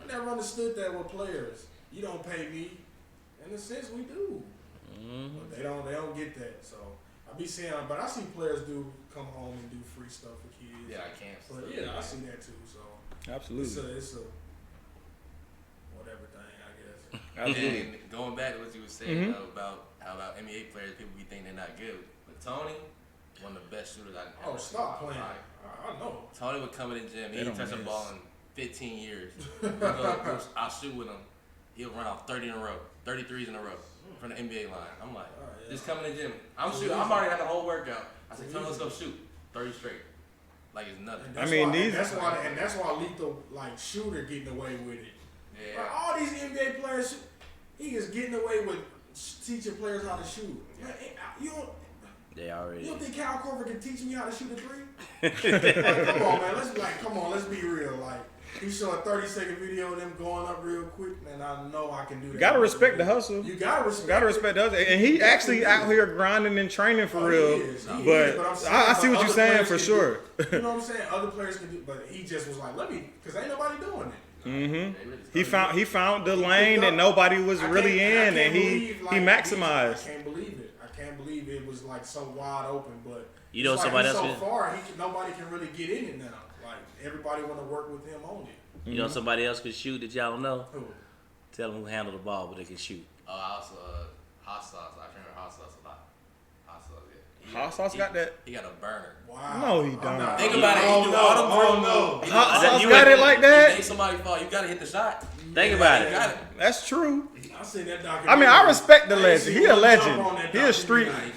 I never understood that with players. You don't pay me. In a sense, we do, but they don't get that. So I be seeing, but I see players do come home and do free stuff for kids. Yeah, I can't. But yeah, I see that too. So Absolutely. it's a whatever thing, I guess. Absolutely. And going back to what you were saying about how about NBA players, people be thinking they're not good. But Tony, one of the best shooters I Oh, ever stop seen in playing. my life. I know. Tony would come in the gym. He They didn't don't touch a miss. ball in 15 years. I'll shoot with him. He'll run out 30 in a row, 33s in a row from the NBA line. I'm like, just come in the gym. I'm shooting. I'm already had the whole workout. I said, Tony, let's go shoot 30 straight. Like it's nothing. And that's that's why lethal like shooter getting away with it. Yeah. Bro, all these NBA players, he is getting away with teaching players how to shoot. Man, you don't think Cal Corver can teach me how to shoot a three? Like, come on, man. Let's be real. Like he showed a 30-second video of them going up real quick, and I know I can do that. Gotta respect the hustle. You gotta respect. The hustle. And he actually out here grinding and training for real. He is, But I'm saying, I see what other you're saying players for can sure. You know what I'm saying? Other players can do, but he just was like, because ain't nobody doing it. He found the lane that nobody was really in, and he maximized. I can't believe it. I can't believe it was like so wide open. But You know it's like somebody he's else so can- far, nobody can really get in it now. Like everybody want to work with him on it. You know somebody else can shoot that y'all don't know? Who? Tell them who handle the ball, but they can shoot. Oh, I also hot sauce. I train with hot sauce a lot. Hot sauce, yeah. Hot Sauce got that? He got a burner. Wow. No, he I'm don't. not- Think about it. He do all the no. Hot Sauce You got ain't- it like You that? make somebody fall. You gotta hit the shot. Think about You it. got it. That's true. I seen that documentary. I mean, I respect the I ain't legend. seen He a one jump on legend. that He a street. documentary.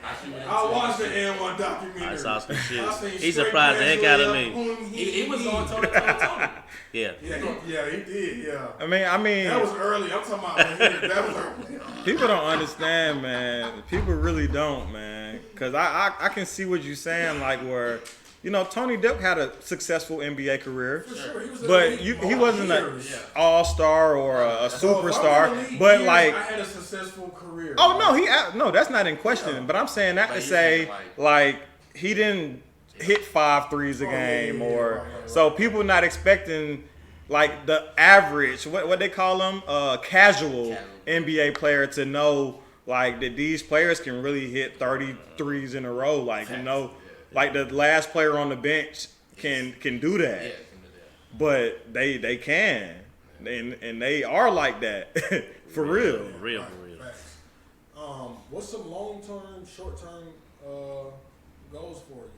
I shoot with him I too. watched the N1 documentary. Hot Sauce can shoot. I seen He straight surprised the heck out of hands me. up, boom, He was going toe to toe with Tony. Yeah. Yeah, he did. Yeah. I mean, That was early. I'm talking about that was early. people don't understand, man. People really don't, man. Cause I can see what you're saying, like where, you know, Tony Delk had a successful NBA career, For sure. He was in the but league he for wasn't an years. all-star or a So if I was in the superstar. league But years, like, I had a successful career. oh no, that's not in question. But I'm saying that But to you say, think, like, he didn't hit 5 threes a Oh, yeah, game, yeah, or right. so people not expecting like the average, what they call them, casual NBA player to know like that these players can really hit 30 threes in a row. Like, you know, like the last player on the bench can do that. Yeah, can do that. But they can, and they are like that for real. Real. Facts. What's some long-term, short-term goals for you?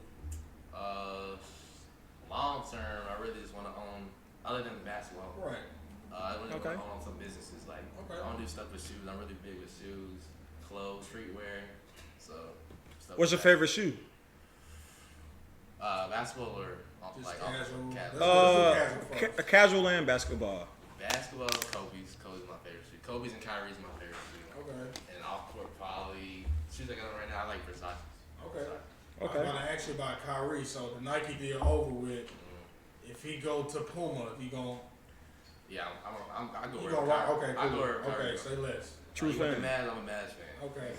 Long term, I really just want to own, other than basketball. Right. I really Okay. want to own some businesses. Like, Okay. I want to do stuff with shoes. I'm really big with shoes, clothes, streetwear. So, stuff What's your like favorite shoe? that. Basketball or Just like casual. casual. Let's do casual first. Casual and basketball. Basketball, Kobe's. Kobe's my favorite shoe. Kobe's and Kyrie's my favorite shoe. Okay. And off court, probably shoes I got on right now. I like Versace. Okay. Okay. I'm gonna ask you about Kyrie. So the Nike deal over with. If he go to Puma, if he gon' Yeah, I go you where gonna rock? Kyrie- Okay, I cool. go where Kyrie Okay, goes. say less. True Like, you want fan. the Mavs, I'm a Mavs fan. Okay.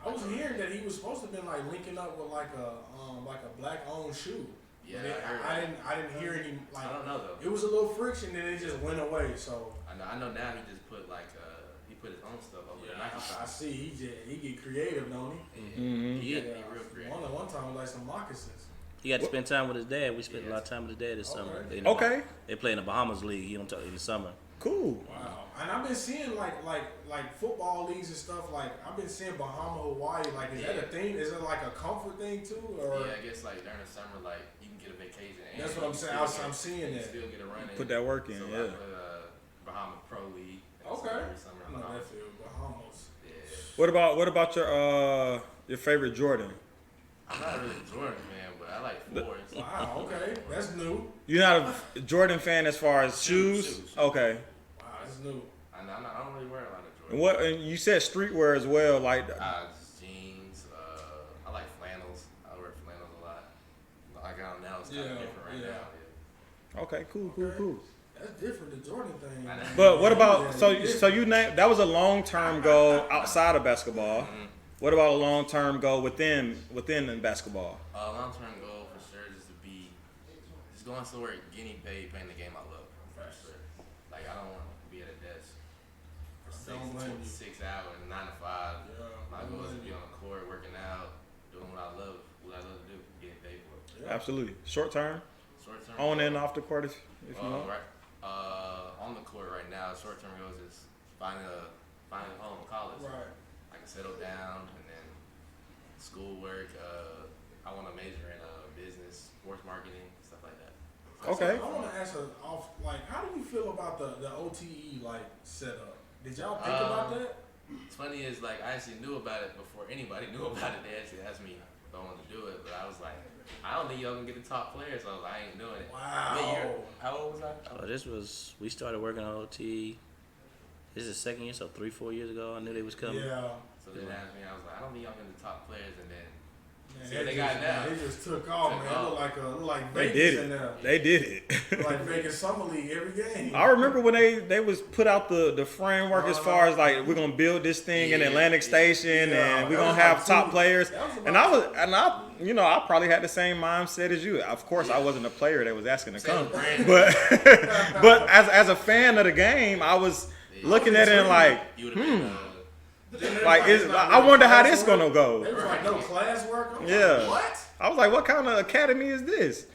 I was hearing that he was supposed to been like linking up with like a black owned shoe. Yeah, But I heard I that. didn't hear any like. I don't know though. It was a little friction, and it just went away. So I know now he just put like he put his own stuff over there. Nike I see he get creative, don't he? Mhm. He Yeah. real creative. One time was like some moccasins. He got to spend time with his dad. We spent a lot of time with his dad this summer. Okay. They, they play in the Bahamas League. You know, in the summer. Cool. Wow. And I've been seeing like football leagues and stuff. Like I've been seeing Bahama, Hawaii. Like is that a thing? Is it like a comfort thing too? Or Yeah, I guess like during the summer, like you can get a vacation. And that's what I'm you saying. still I'm get- seeing you that. Still get a run in. Put that work in, So yeah. I play Bahama Pro League. and so Okay. Every summer I in know Bahamas. that field, Bahamas. Yeah. What about your favorite Jordan? I'm not really a Jordan fan, but I like fours. Wow. Okay, that's new. You're not a Jordan fan as far as shoes? Shoes. Okay. Wow, that's new. I don't really wear a lot of Jordan. And what? And you said streetwear as well. Like, Just jeans. I like flannels. I wear flannels a lot. Like I got on now, it's kind of Yeah, different right yeah. now. okay, cool. That's different. The Jordan thing. I know. But what about Yeah, so you named that was a long term goal outside of basketball. What about a long term goal within the basketball? Long term goal for sure is to be just going somewhere, getting paid, playing the game I love. For sure. Like I don't want to be at a desk for Don't blame you. 6 hours, 9 to 5. Yeah, My don't goal is to blame be you. on the court, working out, doing what I love to do, getting paid for it. Yeah. Absolutely. Short term, Short term. on and off the court if you want. Right. On the court right now, short term goals is finding a home in college. Right. I can settle down and then schoolwork. I want to major in business, sports marketing, stuff like that. Okay. I want to ask how do you feel about the OTE like setup? Did y'all think about that? It's funny is like I actually knew about it before anybody knew about it. They actually asked me if I wanted to do it, but I was like, I don't think y'all gonna get the top players. So I was like, I ain't doing it. Wow. How old was I? We started working on OT. This is the second year, so 3-4 years ago. I knew they was coming. Yeah. So they asked me, I was like, I don't think y'all get the top players, and then Man, See what they got now. They just took off, Took man. off. It looked like They Vegas did in there. it. They did it. Like Vegas Summer League every game. I remember when they was put out the framework as far as like we're gonna build this thing in Yeah, Atlantic yeah. Station Yeah, and we're that gonna was have like top two- players. that was And I probably had the same mindset as you. Of course, I wasn't a player that was asking to Same come, brand. but as a fan of the game, I was looking at it and like, You would have been. I wonder how this gonna go. They was like, no classwork. I'm Yeah. Like, what? I was like, what kind of academy is this?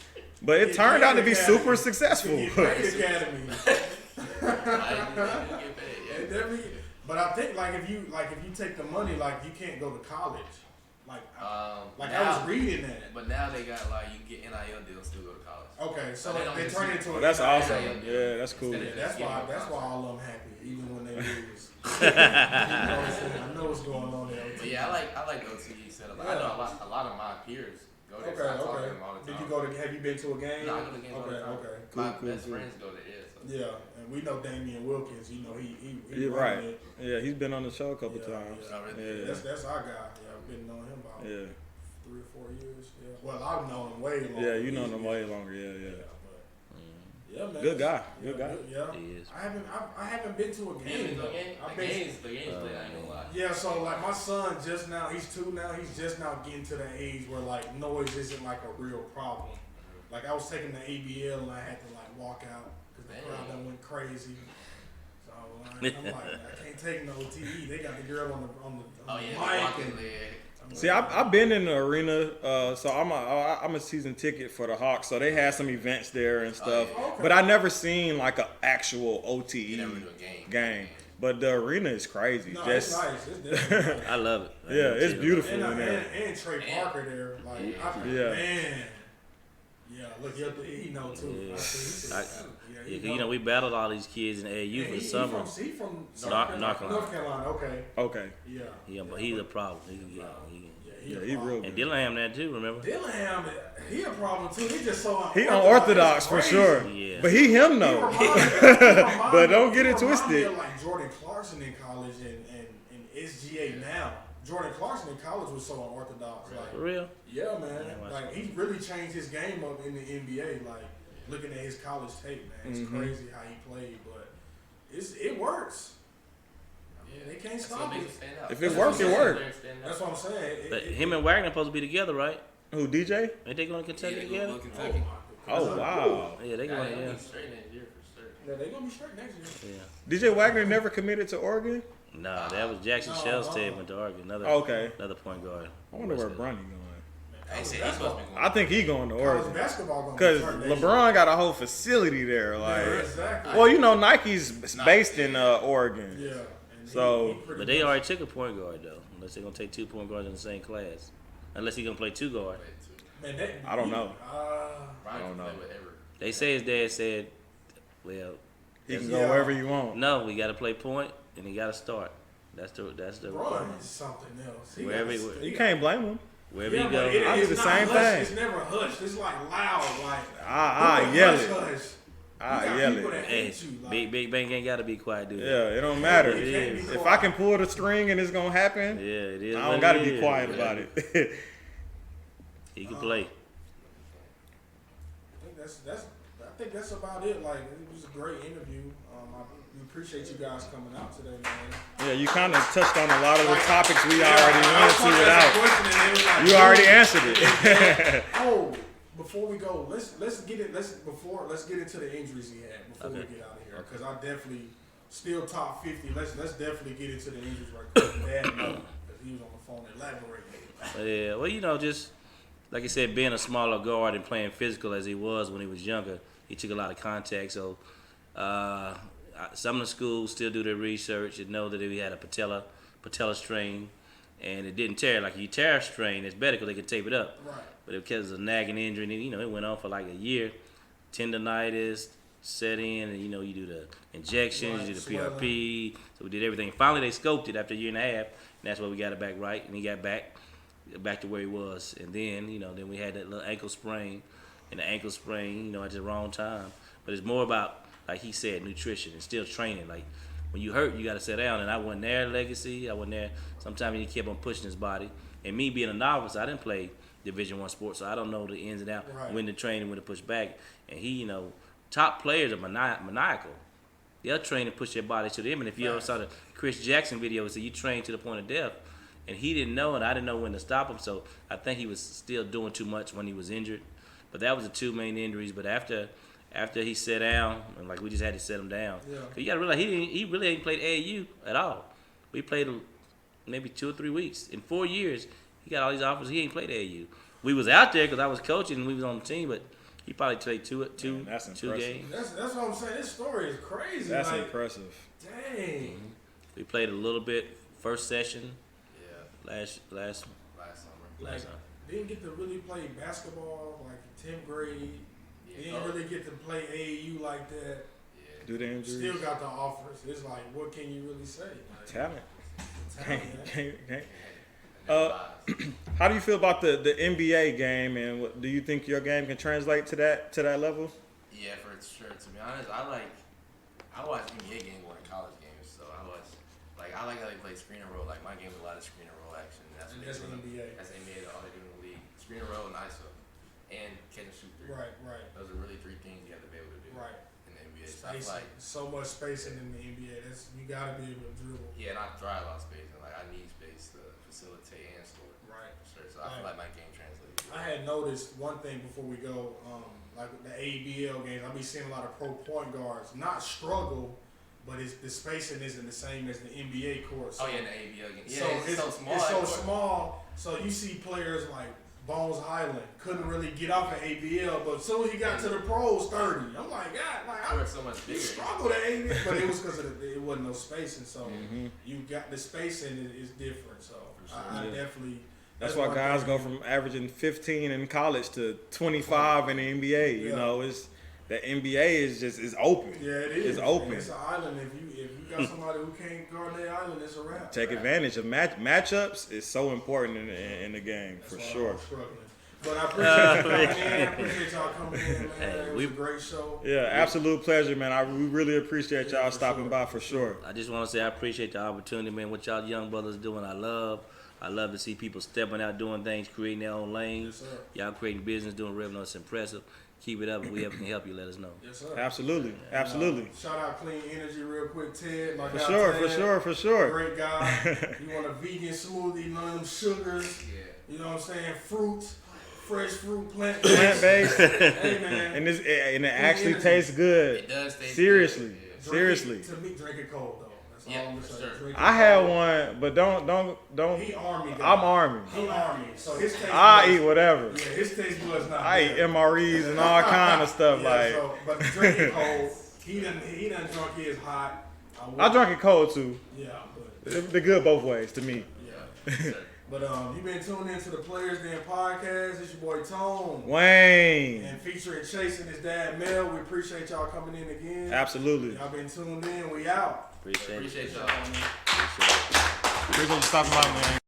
But it turned out to be super successful. Get paid academy. get paid. And every- But I think like if you take the money, like you can't go to college. Like I was reading that. But now they got like you get NIL deals to go to college. Okay, so They don't they just turn see- into a That's NIL. awesome. Yeah, that's cool. Instead of That's just why getting all of them happy, even when they lose. You know what I'm saying? I know what's going on there. But yeah, I like the OTE setup. I know a lot of my peers go there. Okay, so I talk to okay. them all the Did time. you go to? Have you been to a game? No, I go to games all the Okay, time. okay. My Cool, best cool. friends go there. So. Yeah, and we know Damian Wilkins. You know he You're running right. it. Yeah, he's been on the show a couple Yeah, times. yeah. Yeah. That's our guy. Yeah, I've been knowing him about Yeah. 3 or 4 years. Yeah. Well, I've known him way longer. Yeah, you know He's him been- way longer. Yeah, yeah. Yeah, man. Good guy. Yeah, Good guy. Yeah. He is. I haven't been to a game. though. I've The been- games played. I ain't gonna lie. Yeah, so like my son just now, he's 2 now. He's just now getting to the age where like noise isn't like a real problem. Like I was taking the ABL and I had to like walk out because the crowd done went crazy. So I'm like, I can't take no OTE. They got the girl on the Oh the yeah, mic walking and- there. I'm See, like, I've been in the arena, so I'm a season ticket for the Hawks. So they had some events there and stuff, yeah. Okay. but I never seen like an actual OTE You never do a game. game. But the arena is crazy. No, Just it's nice. It's definitely nice. I love it. Yeah, it's beautiful. And, in there. and Trey Parker there, like, Yeah. man. Yeah, look, he know too. Yeah. I see, I- he said, Yeah, 'cause, you know, we battled all these kids in AAU for the summer. He from North Carolina. North Carolina, okay. Okay. Yeah. Yeah, but he's a problem. He Yeah, He real and good. Dillingham that too. Remember? Dillingham, he a problem too. He just so He unorthodox for Crazy. sure. Yeah. But he him though. But don't get it twisted. Like Jordan Clarkson in college and SGA now. Jordan Clarkson in college was so unorthodox. Like, For real? yeah, man. Yeah, Like he really changed his game up in the NBA. Like looking at his college tape, man, it's crazy how he played. But it works. Yeah, they can't stop it. If it works, it works. That's what I'm saying. But him and Wagner supposed to be together, right? Who, DJ? Ain't they going to Kentucky Yeah, together? go Kentucky. Oh, wow. Yeah, they going. Yeah. Straight next year for sure. Yeah, they gonna be straight next year. Yeah. DJ Wagner never committed to Oregon? Nah, that was Jackson Shelstad went to Oregon. Another Okay. another point guard. I wonder where Bronny going. I said he's supposed to be going. I think he going to College Oregon. basketball gonna Because be turned next LeBron got a whole facility there. Like, year. Yeah, exactly. well, you know, Nike's based in Oregon. Yeah. And So- he pretty But they much- already took a point guard though. Unless they're gonna take 2 point guards in the same class. Unless he's gonna play 2 guard. Man, that, I don't know. I don't know. Whatever. They say his dad said, well, He can Yeah. go wherever you want. no, we gotta play point and he gotta start. That's the Bron requirement. is something else. He Wherever got- he- You can't blame him. Wherever Yeah, you but go. it- I do it's the not same hushed. thing. It's never hushed. It's like loud. Like I you yell hush, it. hush. I You got yell people it. that Hey, hate you. Like, Big Bang ain't gotta be quiet, dude. Yeah, it don't matter. You can't be If I quiet. can pull the string and it's gonna happen, Yeah, it is. I what don't gotta it be is. quiet Yeah. about it. He can play. I think that's about it. Like it was a great interview. We appreciate you guys coming out today, man. Yeah, you kind of touched on a lot of the topics we Yeah, already I went was to trying to without. ask a question and it was like, You already answered it. Oh, before we go, let's get into the injuries he had before we Okay. get out of here because I definitely still top 50. Let's definitely get into the injuries right quick. Dad, because he was on the phone elaborating. Yeah, well, you know, just like I said, being a smaller guard and playing physical as he was when he was younger, he took a lot of contact. So some of the schools still do their research and know that he had a patella strain, and it didn't tear. Like, if you tear a strain, it's better because they can tape it up. Right. But because of a nagging injury, and you know, it went on for like a year. Tendonitis set in, and you know, you do the injections, you do the PRP. So we did everything. Finally, they scoped it after a year and a half, and that's why we got it back right, and he got back to where he was. And then, you know, then we had that little ankle sprain, and the ankle sprain, you know, at the wrong time. But it's more about, like he said, nutrition and still training. Like, when you hurt, you got to sit down. And I wasn't there, Legacy. I wasn't there. Sometimes he kept on pushing his body. And me being a novice, I didn't play Division I sports, so I don't know the ins and outs, Right. when to train and when to push back. And he, you know, top players are maniacal. They'll train and push their body to the limit. If you ever saw the Chris Jackson video, it said you train to the point of death. And he didn't know, and I didn't know when to stop him. So I think he was still doing too much when he was injured. But that was the 2 main injuries. But after he sat down, and like we just had to set him down. Yeah. 'Cause you got to realize he really ain't played AAU at all. We played maybe 2 or 3 weeks. In 4 years, he got all these offers. He ain't played AAU. We was out there because I was coaching and we was on the team, but he probably played two that's two impressive. games. That's what I'm saying. This story is crazy. That's like, impressive. dang. We played a little bit first session Yeah, last last summer. Like, last time. didn't get to really play basketball like in 10th grade. Yeah, Didn't really get to play AAU like that. Yeah. Do the injuries. Still got the offers. It's like, what can you really say? Like, Talent. talent, man. How do you feel about the NBA game, and do you think your game can translate to that level? Yeah, for sure. To be honest, I watch NBA games more than college games. So I like how they play screen and roll. Like my game is a lot of screen and roll action. That's And what that's they do. NBA. That's NBA. All they do in the league: screen and roll and ISO, and catch and shoot three. Right. Those are really 3 things you have to be able to do. Right. In the NBA. So I feel Spacing. like So much spacing in the NBA. You gotta be able to dribble. yeah, and I thrive on space. And like I need space to facilitate and score. Right. For sure. So I feel like my game translates. I had noticed one thing before we go, like the ABL games, I be seeing a lot of pro point guards not struggle, but the spacing isn't the same as the NBA court. So, Oh yeah, in the ABL game. Yeah, so it's so small. It's so that court. small. So you see players like Bones Highland. Couldn't really get off at ABL, but as soon as he got to the pros, 30. I'm like, God, like, I was so much he bigger. struggled at ABL, but it was because it wasn't no spacing. So you got the spacing is different. So I definitely. That's why guys go from averaging 15 in college to 25 in the NBA. You know, it's the NBA is open. Yeah, it is. It's open. It's an island. If you got somebody who can't guard that island, it's a wrap. Take advantage of matchups is so important in the game. That's For why sure. I'm struggling. But I appreciate y'all coming in, man. It was a great show. Yeah, absolute pleasure, man. We really appreciate y'all stopping by for sure. I just want to say I appreciate the opportunity, man. What y'all young brothers doing, I love to see people stepping out, doing things, creating their own lanes. Yes, sir. Y'all creating business, doing revenue. It's impressive. Keep it up. If we ever can help you, let us know. Yes, sir. Absolutely, absolutely. Shout out Clean Energy real quick, Ted. My For guy sure, Ted, for sure. Great guy. You want a vegan smoothie, none of them sugars. Yeah. You know what I'm saying? Fruits, fresh fruit, plant Plant-based, Hey, man. and it actually energy. tastes good. It does taste Seriously, good. Yeah. seriously. To me, drink it cold, though. That's Yeah, all I'm for saying. sure. Drink it I had cold. one, but don't. He Army guy. I'm Army. He Army. So his taste I buds- eat whatever. Yeah, his taste buds not I eat there. MREs and all kind of stuff. Yeah, Like so, but drink it cold. He done drunk his hot. I drank it cold too. Yeah, but They're good both ways to me. yeah. But you been tuned into the Players Den podcast. It's your boy Tone. Wayne, And featuring Chase and his dad Mel. We appreciate y'all coming in again. absolutely. Y'all been tuned in. We out. Appreciate it. Appreciate y'all. Appreciate it. Appreciate you stopping by, man.